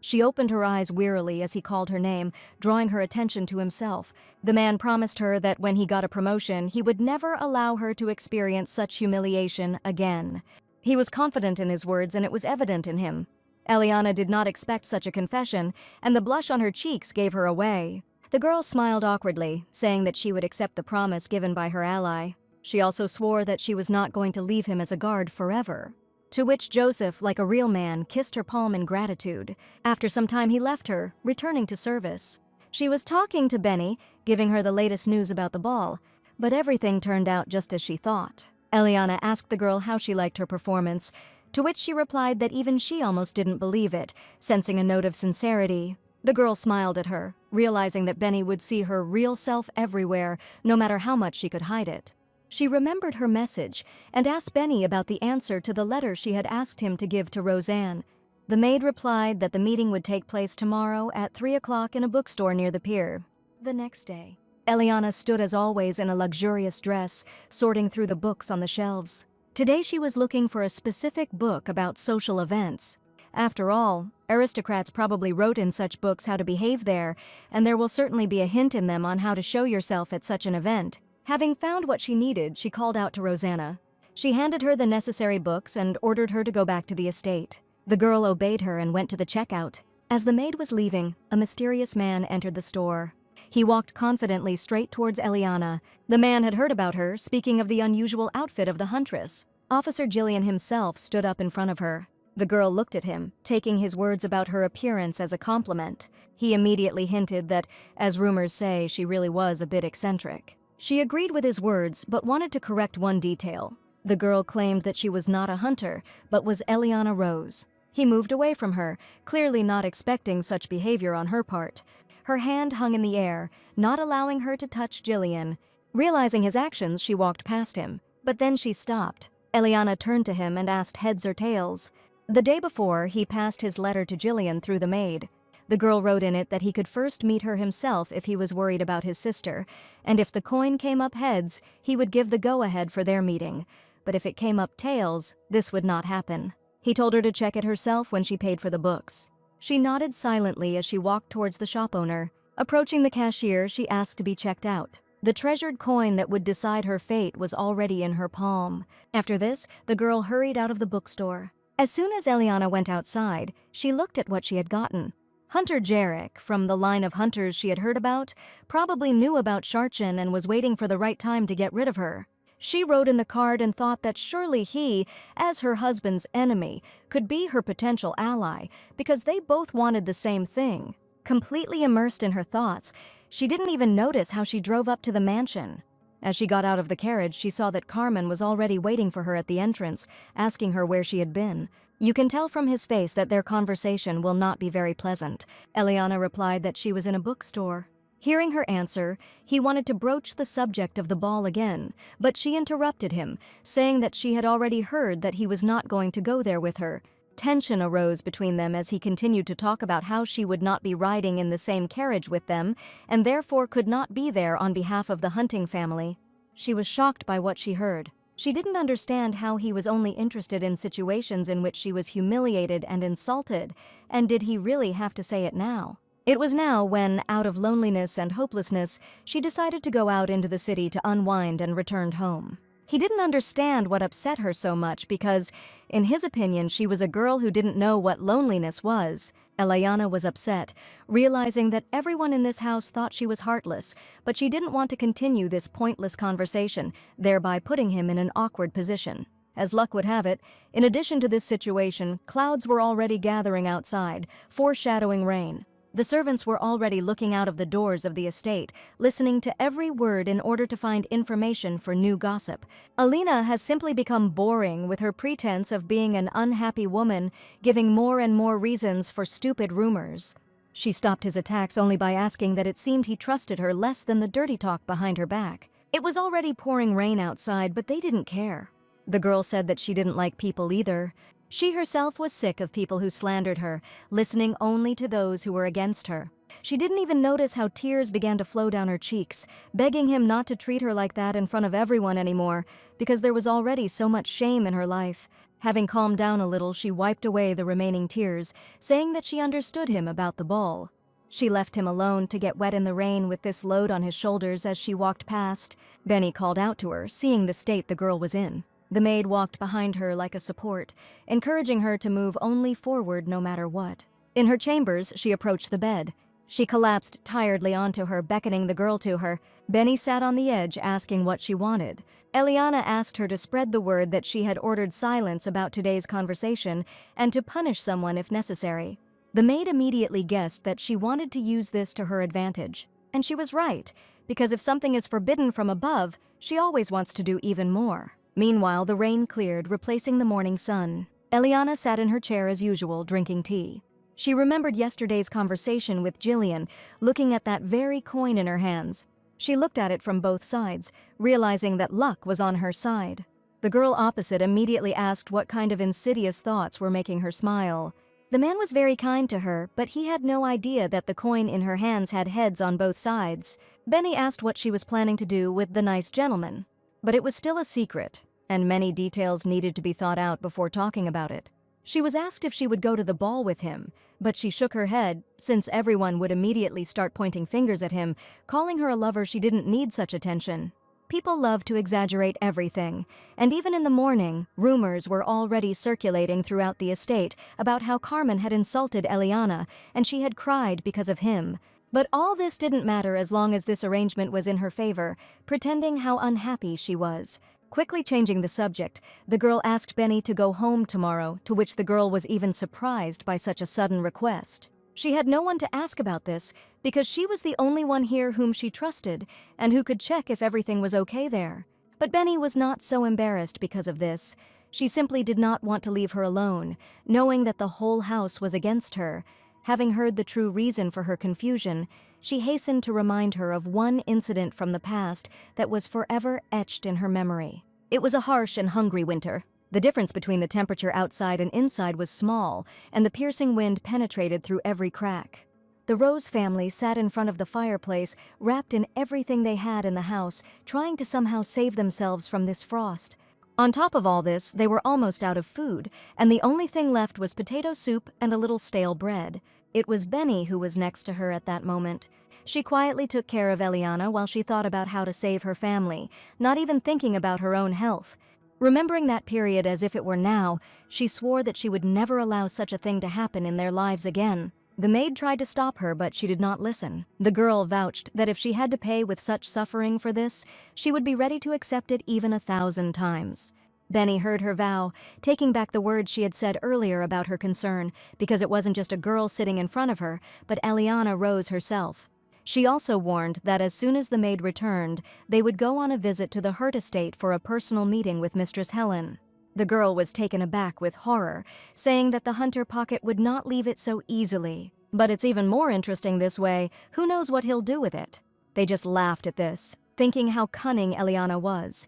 Speaker 1: She opened her eyes wearily as he called her name, drawing her attention to himself. The man promised her that when he got a promotion, he would never allow her to experience such humiliation again. He was confident in his words, and it was evident in him. Eliana did not expect such a confession, and the blush on her cheeks gave her away. The girl smiled awkwardly, saying that she would accept the promise given by her ally. She also swore that she was not going to leave him as a guard forever. To which Joseph, like a real man, kissed her palm in gratitude. After some time he left her, returning to service. She was talking to Benny, giving her the latest news about the ball, but everything turned out just as she thought. Eliana asked the girl how she liked her performance, to which she replied that even she almost didn't believe it, sensing a note of sincerity. The girl smiled at her, realizing that Benny would see her real self everywhere, no matter how much she could hide it. She remembered her message and asked Benny about the answer to the letter she had asked him to give to Roseanne. The maid replied that the meeting would take place tomorrow at 3 o'clock in a bookstore near the pier. The next day, Eliana stood as always in a luxurious dress, sorting through the books on the shelves. Today she was looking for a specific book about social events. After all, aristocrats probably wrote in such books how to behave there, and there will certainly be a hint in them on how to show yourself at such an event. Having found what she needed, she called out to Rosanna. She handed her the necessary books and ordered her to go back to the estate. The girl obeyed her and went to the checkout. As the maid was leaving, a mysterious man entered the store. He walked confidently straight towards Eliana. The man had heard about her, speaking of the unusual outfit of the huntress. Officer Jillian himself stood up in front of her. The girl looked at him, taking his words about her appearance as a compliment. He immediately hinted that, as rumors say, she really was a bit eccentric. She agreed with his words, but wanted to correct one detail. The girl claimed that she was not a hunter, but was Eliana Rose. He moved away from her, clearly not expecting such behavior on her part. Her hand hung in the air, not allowing her to touch Jillian. Realizing his actions, she walked past him. But then she stopped. Eliana turned to him and asked heads or tails. The day before, he passed his letter to Jillian through the maid. The girl wrote in it that he could first meet her himself if he was worried about his sister, and if the coin came up heads, he would give the go-ahead for their meeting. But if it came up tails, this would not happen. He told her to check it herself when she paid for the books. She nodded silently as she walked towards the shop owner. Approaching the cashier, she asked to be checked out. The treasured coin that would decide her fate was already in her palm. After this, the girl hurried out of the bookstore. As soon as Eliana went outside, she looked at what she had gotten. Hunter Jarek, from the line of hunters she had heard about, probably knew about Sharchin and was waiting for the right time to get rid of her. She wrote in the card and thought that surely he, as her husband's enemy, could be her potential ally, because they both wanted the same thing. Completely immersed in her thoughts, she didn't even notice how she drove up to the mansion. As she got out of the carriage, she saw that Carmen was already waiting for her at the entrance, asking her where she had been. You can tell from his face that their conversation will not be very pleasant. Eliana replied that she was in a bookstore. Hearing her answer, he wanted to broach the subject of the ball again, but she interrupted him, saying that she had already heard that he was not going to go there with her. Tension arose between them as he continued to talk about how she would not be riding in the same carriage with them, and therefore could not be there on behalf of the hunting family. She was shocked by what she heard. She didn't understand how he was only interested in situations in which she was humiliated and insulted, and did he really have to say it now? It was now when, out of loneliness and hopelessness, she decided to go out into the city to unwind and returned home. He didn't understand what upset her so much because, in his opinion, she was a girl who didn't know what loneliness was. Eliana was upset, realizing that everyone in this house thought she was heartless, but she didn't want to continue this pointless conversation, thereby putting him in an awkward position. As luck would have it, in addition to this situation, clouds were already gathering outside, foreshadowing rain. The servants were already looking out of the doors of the estate, listening to every word in order to find information for new gossip. Alina has simply become boring with her pretense of being an unhappy woman, giving more and more reasons for stupid rumors. She stopped his attacks only by asking that it seemed he trusted her less than the dirty talk behind her back. It was already pouring rain outside, but they didn't care. The girl said that she didn't like people either. She herself was sick of people who slandered her, listening only to those who were against her. She didn't even notice how tears began to flow down her cheeks, begging him not to treat her like that in front of everyone anymore, because there was already so much shame in her life. Having calmed down a little, she wiped away the remaining tears, saying that she understood him about the ball. She left him alone to get wet in the rain with this load on his shoulders as she walked past. Benny called out to her, seeing the state the girl was in. The maid walked behind her like a support, encouraging her to move only forward no matter what. In her chambers, she approached the bed. She collapsed tiredly onto her, beckoning the girl to her. Benny sat on the edge, asking what she wanted. Eliana asked her to spread the word that she had ordered silence about today's conversation and to punish someone if necessary. The maid immediately guessed that she wanted to use this to her advantage. And she was right, because if something is forbidden from above, she always wants to do even more. Meanwhile, the rain cleared, replacing the morning sun. Eliana sat in her chair as usual, drinking tea. She remembered yesterday's conversation with Jillian, looking at that very coin in her hands. She looked at it from both sides, realizing that luck was on her side. The girl opposite immediately asked what kind of insidious thoughts were making her smile. The man was very kind to her, but he had no idea that the coin in her hands had heads on both sides. Benny asked what she was planning to do with the nice gentleman. But it was still a secret, and many details needed to be thought out before talking about it. She was asked if she would go to the ball with him, but she shook her head, since everyone would immediately start pointing fingers at him, calling her a lover she didn't need such attention. People love to exaggerate everything, and even in the morning, rumors were already circulating throughout the estate about how Carmen had insulted Eliana, and she had cried because of him. But all this didn't matter as long as this arrangement was in her favor, pretending how unhappy she was. Quickly changing the subject, the girl asked Benny to go home tomorrow, to which the girl was even surprised by such a sudden request. She had no one to ask about this, because she was the only one here whom she trusted, and who could check if everything was okay there. But Benny was not so embarrassed because of this. She simply did not want to leave her alone, knowing that the whole house was against her. Having heard the true reason for her confusion, she hastened to remind her of one incident from the past that was forever etched in her memory. It was a harsh and hungry winter. The difference between the temperature outside and inside was small, and the piercing wind penetrated through every crack. The Rose family sat in front of the fireplace, wrapped in everything they had in the house, trying to somehow save themselves from this frost. On top of all this, they were almost out of food, and the only thing left was potato soup and a little stale bread. It was Benny who was next to her at that moment. She quietly took care of Eliana while she thought about how to save her family, not even thinking about her own health. Remembering that period as if it were now, she swore that she would never allow such a thing to happen in their lives again. The maid tried to stop her, but she did not listen. The girl vouched that if she had to pay with such suffering for this, she would be ready to accept it even 1,000 times. Benny heard her vow, taking back the words she had said earlier about her concern, because it wasn't just a girl sitting in front of her, but Eliana Rose herself. She also warned that as soon as the maid returned, they would go on a visit to the Hurt estate for a personal meeting with Mistress Helen. The girl was taken aback with horror, saying that the Hunter Pocket would not leave it so easily. But it's even more interesting this way. Who knows what he'll do with it? They just laughed at this, thinking how cunning Eliana was.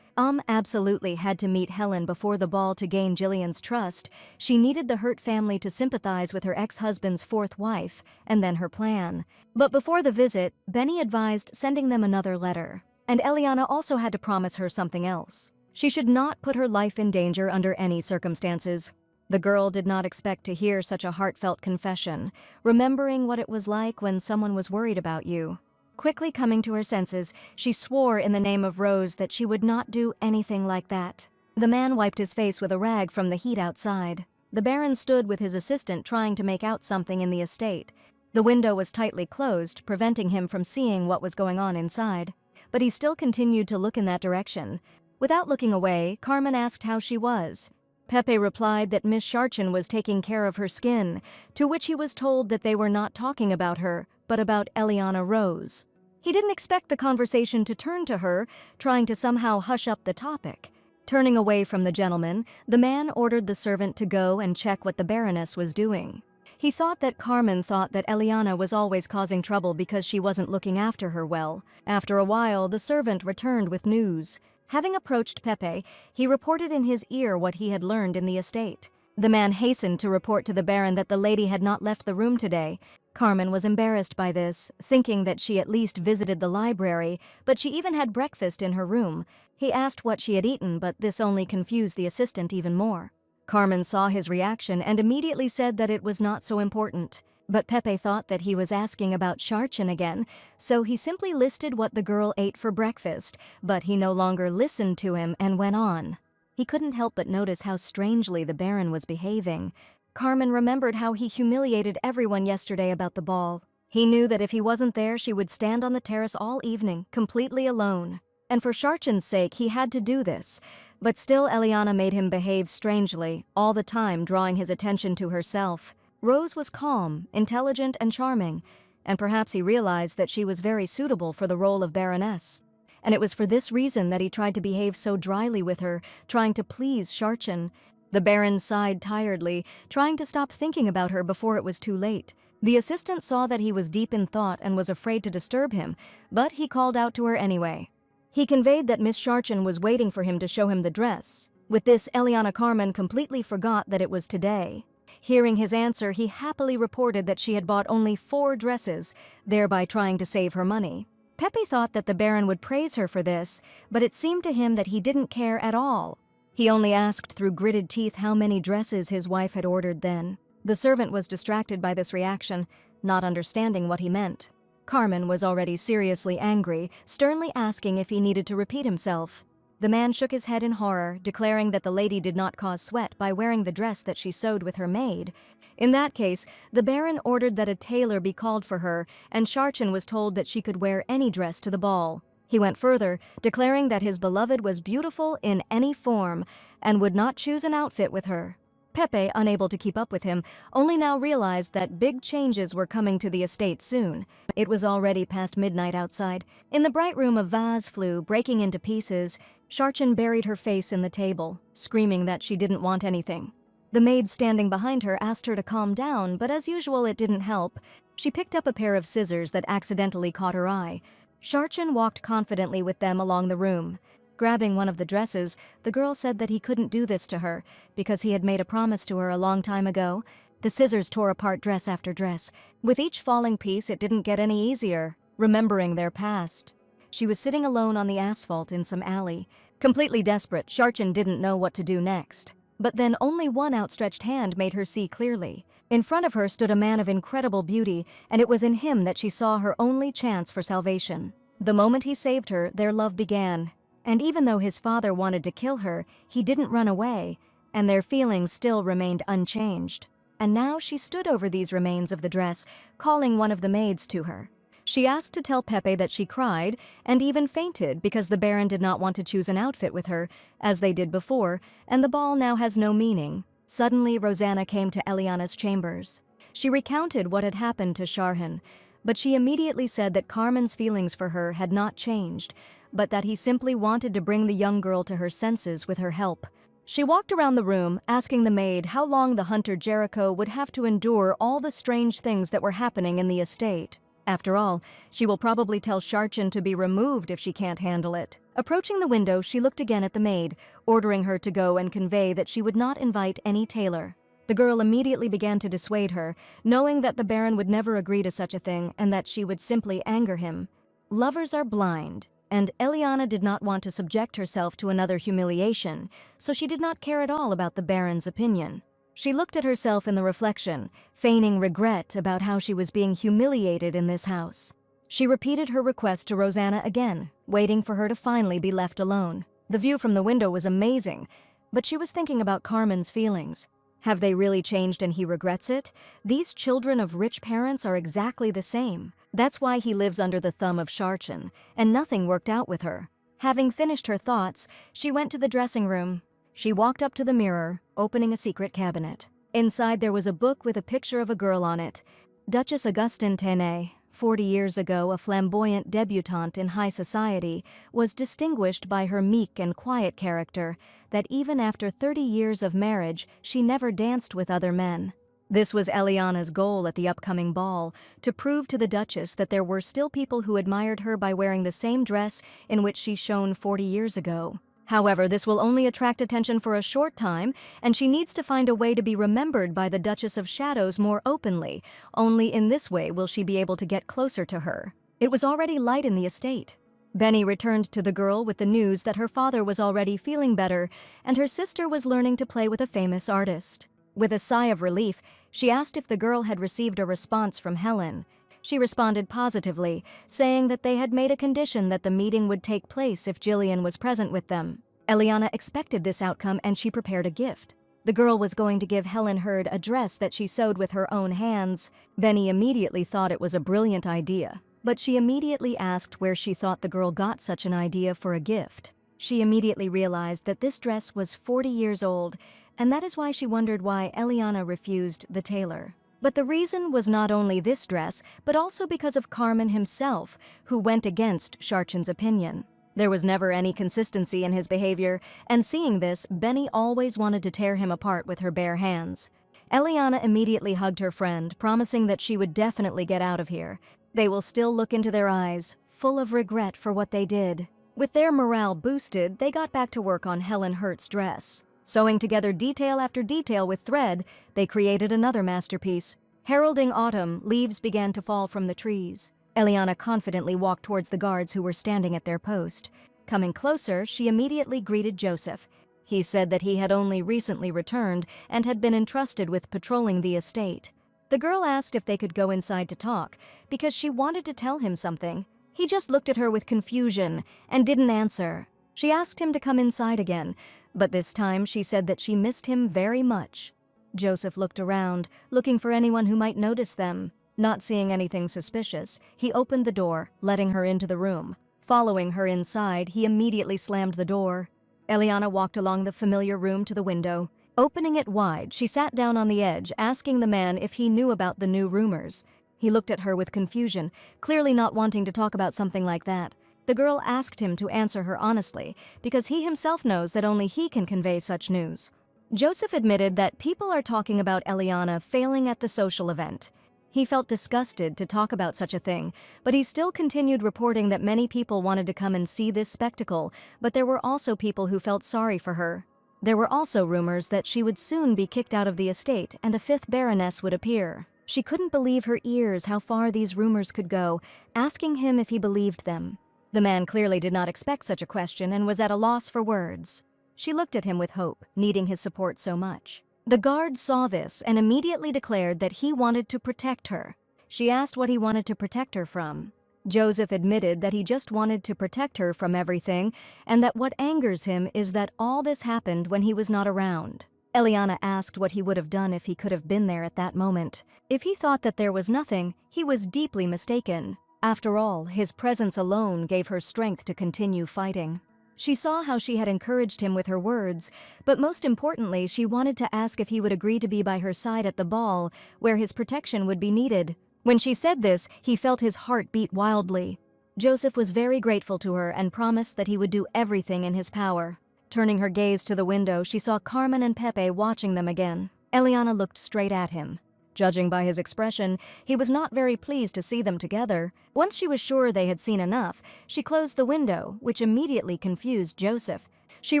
Speaker 1: Absolutely had to meet Helen before the ball to gain Jillian's trust. She needed the Hurt family to sympathize with her ex-husband's fourth wife, and then her plan. But before the visit, Benny advised sending them another letter. And Eliana also had to promise her something else. She should not put her life in danger under any circumstances. The girl did not expect to hear such a heartfelt confession, remembering what it was like when someone was worried about you. Quickly coming to her senses, she swore in the name of Rose that she would not do anything like that. The man wiped his face with a rag from the heat outside. The Baron stood with his assistant trying to make out something in the estate. The window was tightly closed, preventing him from seeing what was going on inside. But he still continued to look in that direction. Without looking away, Carmen asked how she was. Pepe replied that Miss Charchin was taking care of her skin, to which he was told that they were not talking about her, but about Eliana Rose. He didn't expect the conversation to turn to her, trying to somehow hush up the topic. Turning away from the gentleman, the man ordered the servant to go and check what the Baroness was doing. He thought that Carmen thought that Eliana was always causing trouble because she wasn't looking after her well. After a while, the servant returned with news. Having approached Pepe, he reported in his ear what he had learned in the estate. The man hastened to report to the Baron that the lady had not left the room today. Carmen was embarrassed by this, thinking that she at least visited the library, but she even had breakfast in her room. He asked what she had eaten, but this only confused the assistant even more. Carmen saw his reaction and immediately said that it was not so important. But Pepe thought that he was asking about Charchen again, so he simply listed what the girl ate for breakfast, but he no longer listened to him and went on. He couldn't help but notice how strangely the Baron was behaving. Carmen remembered how he humiliated everyone yesterday about the ball. He knew that if he wasn't there, she would stand on the terrace all evening, completely alone. And for Charchen's sake, he had to do this. But still, Eliana made him behave strangely, all the time drawing his attention to herself. Rose was calm, intelligent, and charming, and perhaps he realized that she was very suitable for the role of Baroness. And it was for this reason that he tried to behave so dryly with her, trying to please Charchen. The Baron sighed tiredly, trying to stop thinking about her before it was too late. The assistant saw that he was deep in thought and was afraid to disturb him, but he called out to her anyway. He conveyed that Miss Charchen was waiting for him to show him the dress. With this, Eliana Carmen completely forgot that it was today. Hearing his answer, he happily reported that she had bought only 4 dresses, thereby trying to save her money. Pepe thought that the Baron would praise her for this, but it seemed to him that he didn't care at all. He only asked through gritted teeth how many dresses his wife had ordered then. The servant was distracted by this reaction, not understanding what he meant. Carmen was already seriously angry, sternly asking if he needed to repeat himself. The man shook his head in horror, declaring that the lady did not cause sweat by wearing the dress that she sewed with her maid. In that case, the Baron ordered that a tailor be called for her, and Charchen was told that she could wear any dress to the ball. He went further, declaring that his beloved was beautiful in any form, and would not choose an outfit with her. Pepe, unable to keep up with him, only now realized that big changes were coming to the estate soon. It was already past midnight outside. In the bright room, a vase flew, breaking into pieces. Charchen buried her face in the table, screaming that she didn't want anything. The maid standing behind her asked her to calm down, but as usual it didn't help. She picked up a pair of scissors that accidentally caught her eye. Charchen walked confidently with them along the room. Grabbing one of the dresses, the girl said that he couldn't do this to her, because he had made a promise to her a long time ago. The scissors tore apart dress after dress. With each falling piece, it didn't get any easier, remembering their past. She was sitting alone on the asphalt in some alley. Completely desperate, Charchen didn't know what to do next. But then only one outstretched hand made her see clearly. In front of her stood a man of incredible beauty, and it was in him that she saw her only chance for salvation. The moment he saved her, their love began. And even though his father wanted to kill her, he didn't run away, and their feelings still remained unchanged. And now she stood over these remains of the dress, calling one of the maids to her. She asked to tell Pepe that she cried, and even fainted because the Baron did not want to choose an outfit with her, as they did before, and the ball now has no meaning. Suddenly, Rosanna came to Eliana's chambers. She recounted what had happened to Charchen, but she immediately said that Carmen's feelings for her had not changed, but that he simply wanted to bring the young girl to her senses with her help. She walked around the room, asking the maid how long the hunter Jericho would have to endure all the strange things that were happening in the estate. After all, she will probably tell Charchen to be removed if she can't handle it. Approaching the window, she looked again at the maid, ordering her to go and convey that she would not invite any tailor. The girl immediately began to dissuade her, knowing that the Baron would never agree to such a thing and that she would simply anger him. Lovers are blind, and Eliana did not want to subject herself to another humiliation, so she did not care at all about the Baron's opinion. She looked at herself in the reflection, feigning regret about how she was being humiliated in this house. She repeated her request to Rosanna again, waiting for her to finally be left alone. The view from the window was amazing, but she was thinking about Carmen's feelings. Have they really changed and he regrets it? These children of rich parents are exactly the same. That's why he lives under the thumb of Charchen, and nothing worked out with her. Having finished her thoughts, she went to the dressing room. She walked up to the mirror, opening a secret cabinet. Inside there was a book with a picture of a girl on it. Duchess Augustine Tenay, 40 years ago a flamboyant debutante in high society, was distinguished by her meek and quiet character, that even after 30 years of marriage, she never danced with other men. This was Eliana's goal at the upcoming ball, to prove to the Duchess that there were still people who admired her by wearing the same dress in which she shone 40 years ago. However, this will only attract attention for a short time, and she needs to find a way to be remembered by the Duchess of Shadows more openly. Only in this way will she be able to get closer to her. It was already light in the estate. Benny returned to the girl with the news that her father was already feeling better and her sister was learning to play with a famous artist. With a sigh of relief, she asked if the girl had received a response from Helen. She responded positively, saying that they had made a condition that the meeting would take place if Jillian was present with them. Eliana expected this outcome and she prepared a gift. The girl was going to give Helen Hurd a dress that she sewed with her own hands. Benny immediately thought it was a brilliant idea, but she immediately asked where she thought the girl got such an idea for a gift. She immediately realized that this dress was 40 years old, and that is why she wondered why Eliana refused the tailor. But the reason was not only this dress, but also because of Carmen himself, who went against Sharchin's opinion. There was never any consistency in his behavior, and seeing this, Benny always wanted to tear him apart with her bare hands. Eliana immediately hugged her friend, promising that she would definitely get out of here. They will still look into their eyes, full of regret for what they did. With their morale boosted, they got back to work on Helen Hurt's dress. Sewing together detail after detail with thread, they created another masterpiece. Heralding autumn, leaves began to fall from the trees. Eliana confidently walked towards the guards who were standing at their post. Coming closer, she immediately greeted Joseph. He said that he had only recently returned and had been entrusted with patrolling the estate. The girl asked if they could go inside to talk, because she wanted to tell him something. He just looked at her with confusion and didn't answer. She asked him to come inside again, but this time she said that she missed him very much. Joseph looked around, looking for anyone who might notice them. Not seeing anything suspicious, he opened the door, letting her into the room. Following her inside, he immediately slammed the door. Eliana walked along the familiar room to the window. Opening it wide, she sat down on the edge, asking the man if he knew about the new rumors. He looked at her with confusion, clearly not wanting to talk about something like that. The girl asked him to answer her honestly, because he himself knows that only he can convey such news. Joseph admitted that people are talking about Eliana failing at the social event. He felt disgusted to talk about such a thing, but he still continued reporting that many people wanted to come and see this spectacle, but there were also people who felt sorry for her. There were also rumors that she would soon be kicked out of the estate and a fifth baroness would appear. She couldn't believe her ears how far these rumors could go, asking him if he believed them. The man clearly did not expect such a question and was at a loss for words. She looked at him with hope, needing his support so much. The guard saw this and immediately declared that he wanted to protect her. She asked what he wanted to protect her from. Joseph admitted that he just wanted to protect her from everything and that what angers him is that all this happened when he was not around. Eliana asked what he would have done if he could have been there at that moment. If he thought that there was nothing, he was deeply mistaken. After all, his presence alone gave her strength to continue fighting. She saw how she had encouraged him with her words, but most importantly, she wanted to ask if he would agree to be by her side at the ball, where his protection would be needed. When she said this, he felt his heart beat wildly. Joseph was very grateful to her and promised that he would do everything in his power. Turning her gaze to the window, she saw Carmen and Pepe watching them again. Eliana looked straight at him. Judging by his expression, he was not very pleased to see them together. Once she was sure they had seen enough, she closed the window, which immediately confused Joseph. She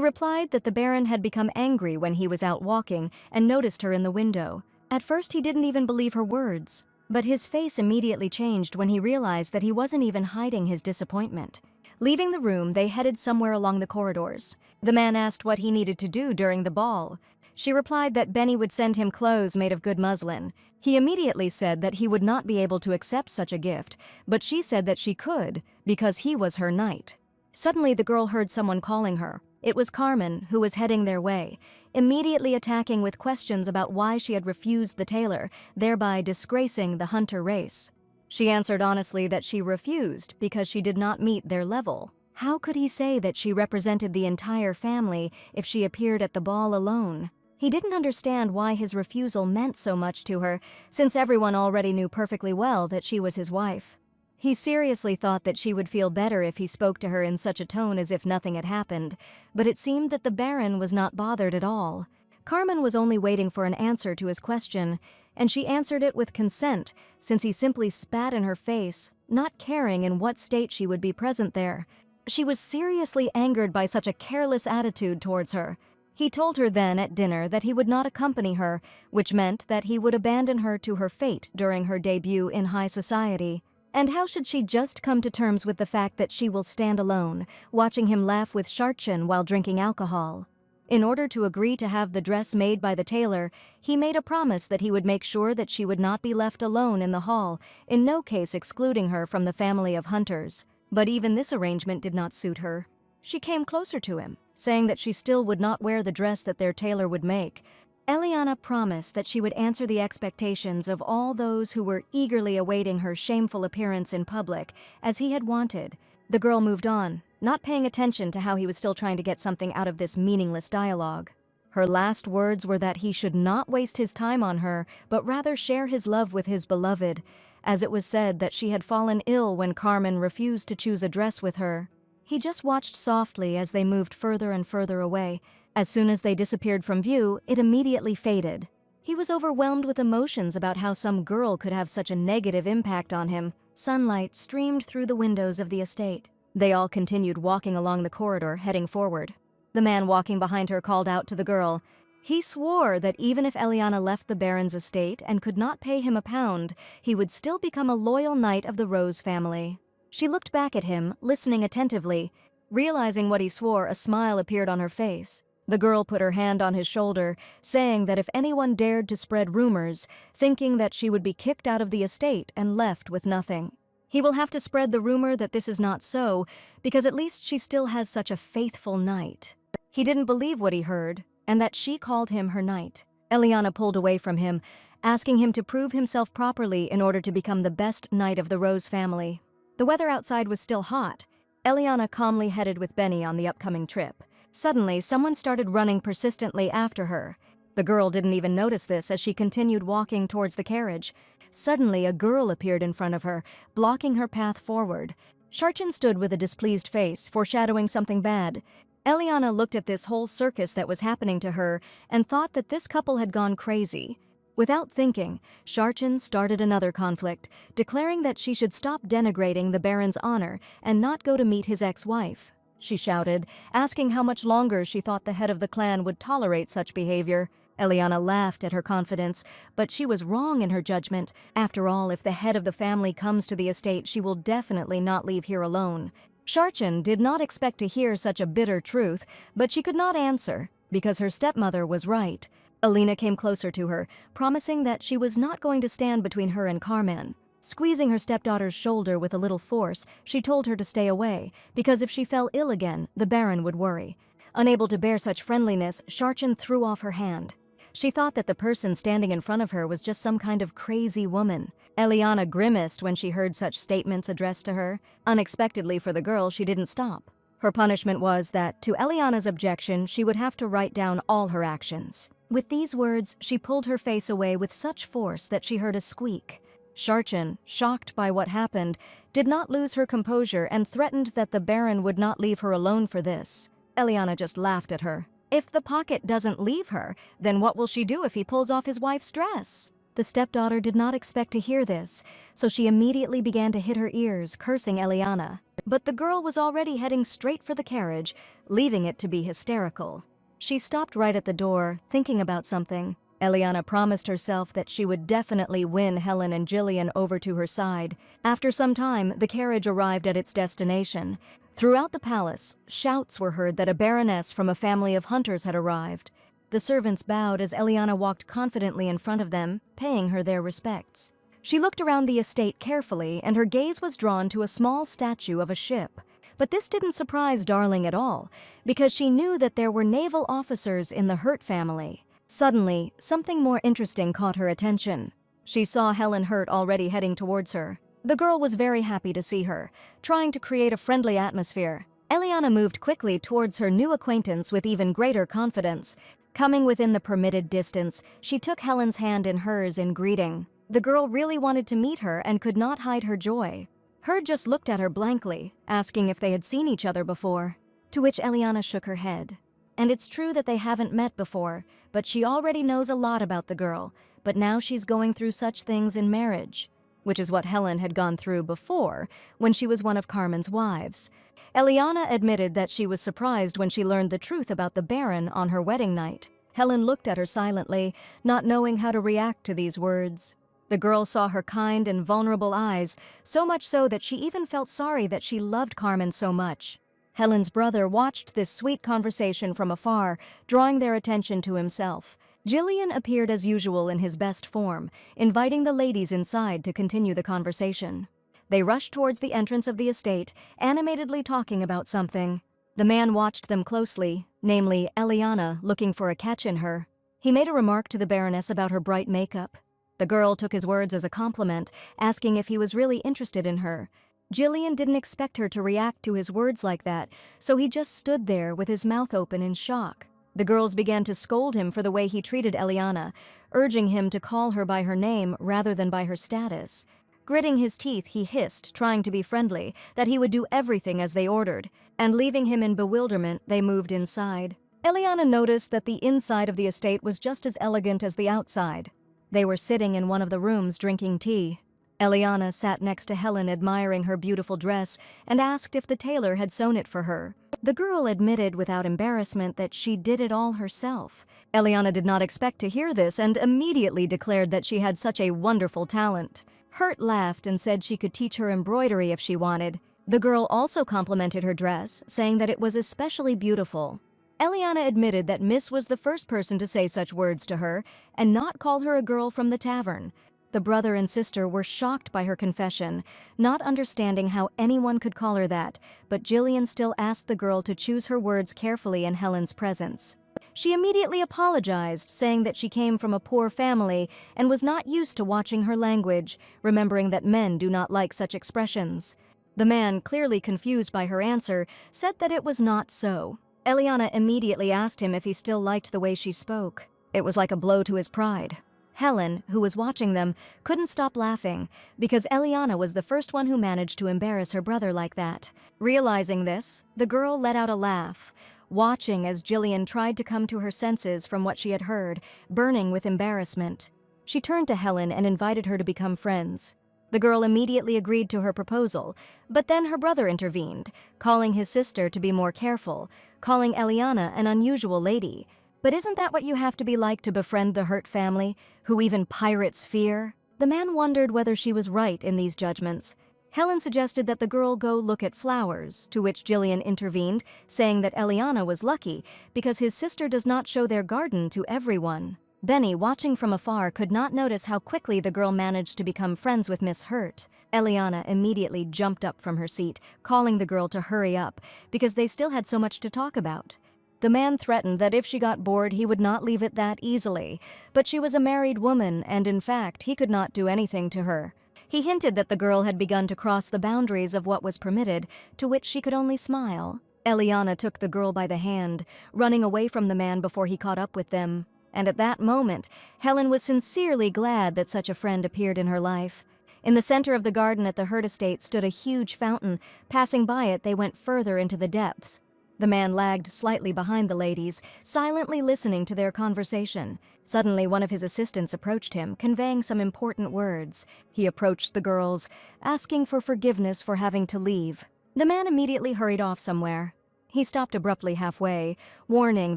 Speaker 1: replied that the Baron had become angry when he was out walking and noticed her in the window. At first, he didn't even believe her words, but his face immediately changed when he realized that he wasn't even hiding his disappointment. Leaving the room, they headed somewhere along the corridors. The man asked what he needed to do during the ball. She replied that Benny would send him clothes made of good muslin. He immediately said that he would not be able to accept such a gift, but she said that she could, because he was her knight. Suddenly, the girl heard someone calling her. It was Carmen, who was heading their way, immediately attacking with questions about why she had refused the tailor, thereby disgracing the hunter race. She answered honestly that she refused because she did not meet their level. How could he say that she represented the entire family if she appeared at the ball alone? He didn't understand why his refusal meant so much to her, since everyone already knew perfectly well that she was his wife. He seriously thought that she would feel better if he spoke to her in such a tone as if nothing had happened, but it seemed that the Baron was not bothered at all. Carmen was only waiting for an answer to his question, and she answered it with consent, since he simply spat in her face, not caring in what state she would be present there. She was seriously angered by such a careless attitude towards her. He told her then at dinner that he would not accompany her, which meant that he would abandon her to her fate during her debut in high society. And how should she just come to terms with the fact that she will stand alone, watching him laugh with Sharchin while drinking alcohol? In order to agree to have the dress made by the tailor, he made a promise that he would make sure that she would not be left alone in the hall, in no case excluding her from the family of hunters. But even this arrangement did not suit her. She came closer to him, saying that she still would not wear the dress that their tailor would make. Eliana promised that she would answer the expectations of all those who were eagerly awaiting her shameful appearance in public, as he had wanted. The girl moved on, not paying attention to how he was still trying to get something out of this meaningless dialogue. Her last words were that he should not waste his time on her, but rather share his love with his beloved, as it was said that she had fallen ill when Carmen refused to choose a dress with her. He just watched softly as they moved further and further away. As soon as they disappeared from view, it immediately faded. He was overwhelmed with emotions about how some girl could have such a negative impact on him. Sunlight streamed through the windows of the estate. They all continued walking along the corridor, heading forward. The man walking behind her called out to the girl. He swore that even if Eliana left the Baron's estate and could not pay him a pound, he would still become a loyal knight of the Rose family. She looked back at him, listening attentively. Realizing what he swore, a smile appeared on her face. The girl put her hand on his shoulder, saying that if anyone dared to spread rumors, thinking that she would be kicked out of the estate and left with nothing. He will have to spread the rumor that this is not so, because at least she still has such a faithful knight. He didn't believe what he heard, and that she called him her knight. Eliana pulled away from him, asking him to prove himself properly in order to become the best knight of the Rose family. The weather outside was still hot. Eliana calmly headed with Benny on the upcoming trip. Suddenly, someone started running persistently after her. The girl didn't even notice this as she continued walking towards the carriage. Suddenly, a girl appeared in front of her, blocking her path forward. Sharchin stood with a displeased face, foreshadowing something bad. Eliana looked at this whole circus that was happening to her and thought that this couple had gone crazy. Without thinking, Sharchin started another conflict, declaring that she should stop denigrating the Baron's honor and not go to meet his ex-wife. She shouted, asking how much longer she thought the head of the clan would tolerate such behavior. Eliana laughed at her confidence, but she was wrong in her judgment. After all, if the head of the family comes to the estate, she will definitely not leave here alone. Sharchin did not expect to hear such a bitter truth, but she could not answer, because her stepmother was right. Alina came closer to her, promising that she was not going to stand between her and Carmen. Squeezing her stepdaughter's shoulder with a little force, she told her to stay away, because if she fell ill again, the Baron would worry. Unable to bear such friendliness, Sharchin threw off her hand. She thought that the person standing in front of her was just some kind of crazy woman. Eliana grimaced when she heard such statements addressed to her. Unexpectedly for the girl, she didn't stop. Her punishment was that, to Eliana's objection, she would have to write down all her actions. With these words, she pulled her face away with such force that she heard a squeak. Sharchin, shocked by what happened, did not lose her composure and threatened that the Baron would not leave her alone for this. Eliana just laughed at her. If the pocket doesn't leave her, then what will she do if he pulls off his wife's dress? The stepdaughter did not expect to hear this, so she immediately began to hit her ears, cursing Eliana. But the girl was already heading straight for the carriage, leaving it to be hysterical. She stopped right at the door, thinking about something. Eliana promised herself that she would definitely win Helen and Jillian over to her side. After some time, the carriage arrived at its destination. Throughout the palace, shouts were heard that a baroness from a family of hunters had arrived. The servants bowed as Eliana walked confidently in front of them, paying her their respects. She looked around the estate carefully, and her gaze was drawn to a small statue of a ship. But this didn't surprise Darling at all, because she knew that there were naval officers in the Hurt family. Suddenly, something more interesting caught her attention. She saw Helen Hurt already heading towards her. The girl was very happy to see her, trying to create a friendly atmosphere. Eliana moved quickly towards her new acquaintance with even greater confidence. Coming within the permitted distance, she took Helen's hand in hers in greeting. The girl really wanted to meet her and could not hide her joy. Herd just looked at her blankly, asking if they had seen each other before, to which Eliana shook her head. And it's true that they haven't met before, but she already knows a lot about the girl, but now she's going through such things in marriage, which is what Helen had gone through before, when she was one of Carmen's wives. Eliana admitted that she was surprised when she learned the truth about the Baron on her wedding night. Helen looked at her silently, not knowing how to react to these words. The girl saw her kind and vulnerable eyes, so much so that she even felt sorry that she loved Carmen so much. Helen's brother watched this sweet conversation from afar, drawing their attention to himself. Jillian appeared as usual in his best form, inviting the ladies inside to continue the conversation. They rushed towards the entrance of the estate, animatedly talking about something. The man watched them closely, namely Eliana, looking for a catch in her. He made a remark to the Baroness about her bright makeup. The girl took his words as a compliment, asking if he was really interested in her. Jillian didn't expect her to react to his words like that, so he just stood there with his mouth open in shock. The girls began to scold him for the way he treated Eliana, urging him to call her by her name rather than by her status. Gritting his teeth, he hissed, trying to be friendly, that he would do everything as they ordered, and leaving him in bewilderment, they moved inside. Eliana noticed that the inside of the estate was just as elegant as the outside. They were sitting in one of the rooms drinking tea. Eliana sat next to Helen admiring her beautiful dress and asked if the tailor had sewn it for her. The girl admitted without embarrassment that she did it all herself. Eliana did not expect to hear this and immediately declared that she had such a wonderful talent. Hurt laughed and said she could teach her embroidery if she wanted. The girl also complimented her dress, saying that it was especially beautiful. Eliana admitted that Miss was the first person to say such words to her and not call her a girl from the tavern. The brother and sister were shocked by her confession, not understanding how anyone could call her that, but Jillian still asked the girl to choose her words carefully in Helen's presence. She immediately apologized, saying that she came from a poor family and was not used to watching her language, remembering that men do not like such expressions. The man, clearly confused by her answer, said that it was not so. Eliana immediately asked him if he still liked the way she spoke. It was like a blow to his pride. Helen, who was watching them, couldn't stop laughing because Eliana was the first one who managed to embarrass her brother like that. Realizing this, the girl let out a laugh, watching as Jillian tried to come to her senses from what she had heard, burning with embarrassment. She turned to Helen and invited her to become friends. The girl immediately agreed to her proposal, but then her brother intervened, calling his sister to be more careful, calling Eliana an unusual lady. But isn't that what you have to be like to befriend the Hurt family, who even pirates fear? The man wondered whether she was right in these judgments. Helen suggested that the girl go look at flowers, to which Jillian intervened, saying that Eliana was lucky because his sister does not show their garden to everyone. Benny, watching from afar, could not notice how quickly the girl managed to become friends with Miss Hurt. Eliana immediately jumped up from her seat, calling the girl to hurry up, because they still had so much to talk about. The man threatened that if she got bored, he would not leave it that easily, but she was a married woman, and in fact, he could not do anything to her. He hinted that the girl had begun to cross the boundaries of what was permitted, to which she could only smile. Eliana took the girl by the hand, running away from the man before he caught up with them. And at that moment, Helen was sincerely glad that such a friend appeared in her life. In the center of the garden at the Hurt estate stood a huge fountain. Passing by it, they went further into the depths. The man lagged slightly behind the ladies, silently listening to their conversation. Suddenly, one of his assistants approached him, conveying some important words. He approached the girls, asking for forgiveness for having to leave. The man immediately hurried off somewhere. He stopped abruptly halfway, warning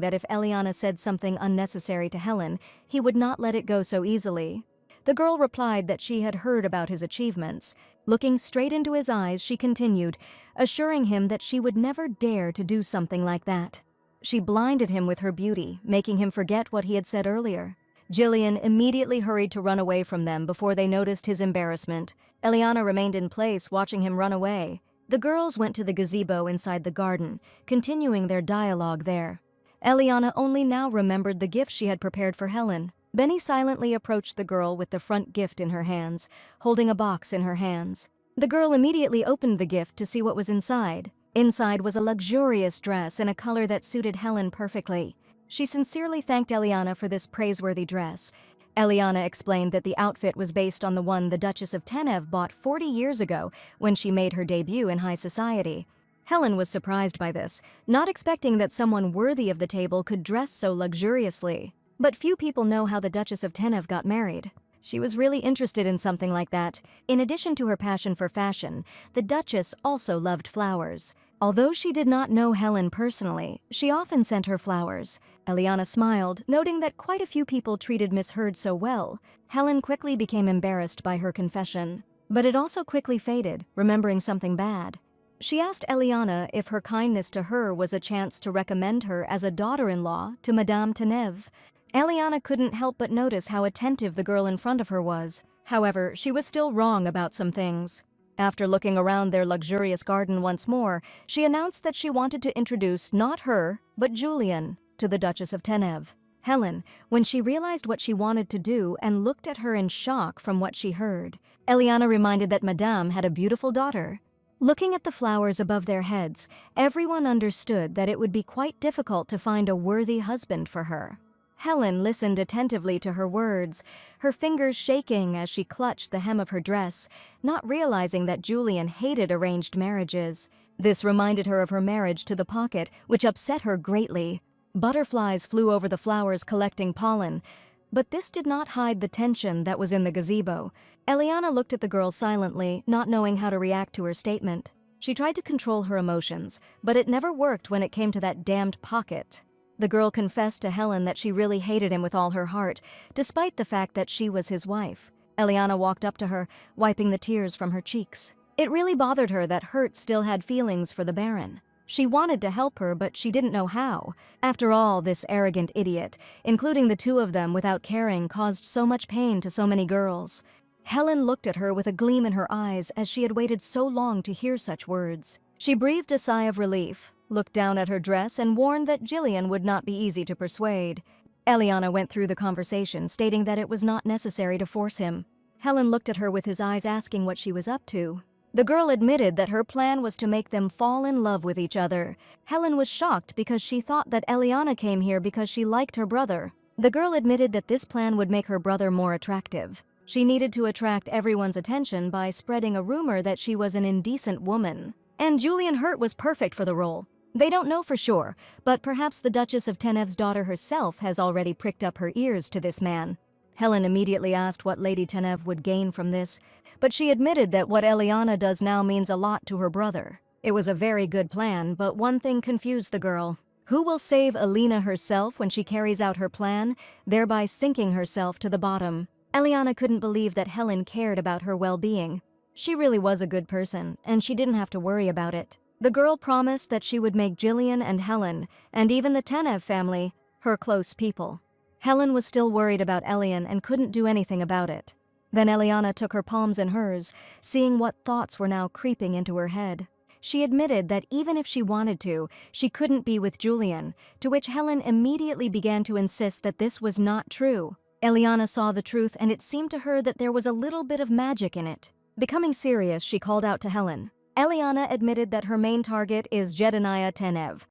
Speaker 1: that if Eliana said something unnecessary to Helen, he would not let it go so easily. The girl replied that she had heard about his achievements. Looking straight into his eyes, she continued, assuring him that she would never dare to do something like that. She blinded him with her beauty, making him forget what he had said earlier. Jillian immediately hurried to run away from them before they noticed his embarrassment. Eliana remained in place, watching him run away. The girls went to the gazebo inside the garden, continuing their dialogue there. Eliana only now remembered the gift she had prepared for Helen. Benny silently approached the girl with the front gift in her hands, holding a box in her hands. The girl immediately opened the gift to see what was inside. Inside was a luxurious dress in a color that suited Helen perfectly. She sincerely thanked Eliana for this praiseworthy dress. Eliana explained that the outfit was based on the one the Duchess of Tenev bought 40 years ago when she made her debut in high society. Helen was surprised by this, not expecting that someone worthy of the table could dress so luxuriously. But few people know how the Duchess of Tenev got married. She was really interested in something like that. In addition to her passion for fashion, the Duchess also loved flowers. Although she did not know Helen personally, she often sent her flowers. Eliana smiled, noting that quite a few people treated Miss Heard so well. Helen quickly became embarrassed by her confession. But it also quickly faded, remembering something bad. She asked Eliana if her kindness to her was a chance to recommend her as a daughter-in-law to Madame Tenève. Eliana couldn't help but notice how attentive the girl in front of her was. However, she was still wrong about some things. After looking around their luxurious garden once more, she announced that she wanted to introduce not her, but Julian, to the Duchess of Tenève. Helen, when she realized what she wanted to do and looked at her in shock from what she heard, Eliana reminded that Madame had a beautiful daughter. Looking at the flowers above their heads, everyone understood that it would be quite difficult to find a worthy husband for her. Helen listened attentively to her words, her fingers shaking as she clutched the hem of her dress, not realizing that Julian hated arranged marriages. This reminded her of her marriage to the pocket, which upset her greatly. Butterflies flew over the flowers collecting pollen, but this did not hide the tension that was in the gazebo. Eliana looked at the girl silently, not knowing how to react to her statement. She tried to control her emotions, but it never worked when it came to that damned pocket. The girl confessed to Helen that she really hated him with all her heart, despite the fact that she was his wife. Eliana walked up to her, wiping the tears from her cheeks. It really bothered her that Hurt still had feelings for the Baron. She wanted to help her, but she didn't know how. After all, this arrogant idiot, including the two of them without caring, caused so much pain to so many girls. Helen looked at her with a gleam in her eyes as she had waited so long to hear such words. She breathed a sigh of relief, looked down at her dress, and warned that Jillian would not be easy to persuade. Eliana went through the conversation, stating that it was not necessary to force him. Helen looked at her with his eyes asking what she was up to. The girl admitted that her plan was to make them fall in love with each other. Helen was shocked because she thought that Eliana came here because she liked her brother. The girl admitted that this plan would make her brother more attractive. She needed to attract everyone's attention by spreading a rumor that she was an indecent woman. And Julian Hurt was perfect for the role. They don't know for sure, but perhaps the Duchess of Tenève's daughter herself has already pricked up her ears to this man. Helen immediately asked what Lady Tenève would gain from this, but she admitted that what Eliana does now means a lot to her brother. It was a very good plan, but one thing confused the girl. Who will save Alina herself when she carries out her plan, thereby sinking herself to the bottom? Eliana couldn't believe that Helen cared about her well-being. She really was a good person, and she didn't have to worry about it. The girl promised that she would make Jillian and Helen, and even the Tenève family, her close people. Helen was still worried about Elian and couldn't do anything about it. Then Eliana took her palms in hers, seeing what thoughts were now creeping into her head. She admitted that even if she wanted to, she couldn't be with Julian, to which Helen immediately began to insist that this was not true. Eliana saw the truth, and it seemed to her that there was a little bit of magic in it. Becoming serious, she called out to Helen. Eliana admitted that her main target is Jedediah Tenève.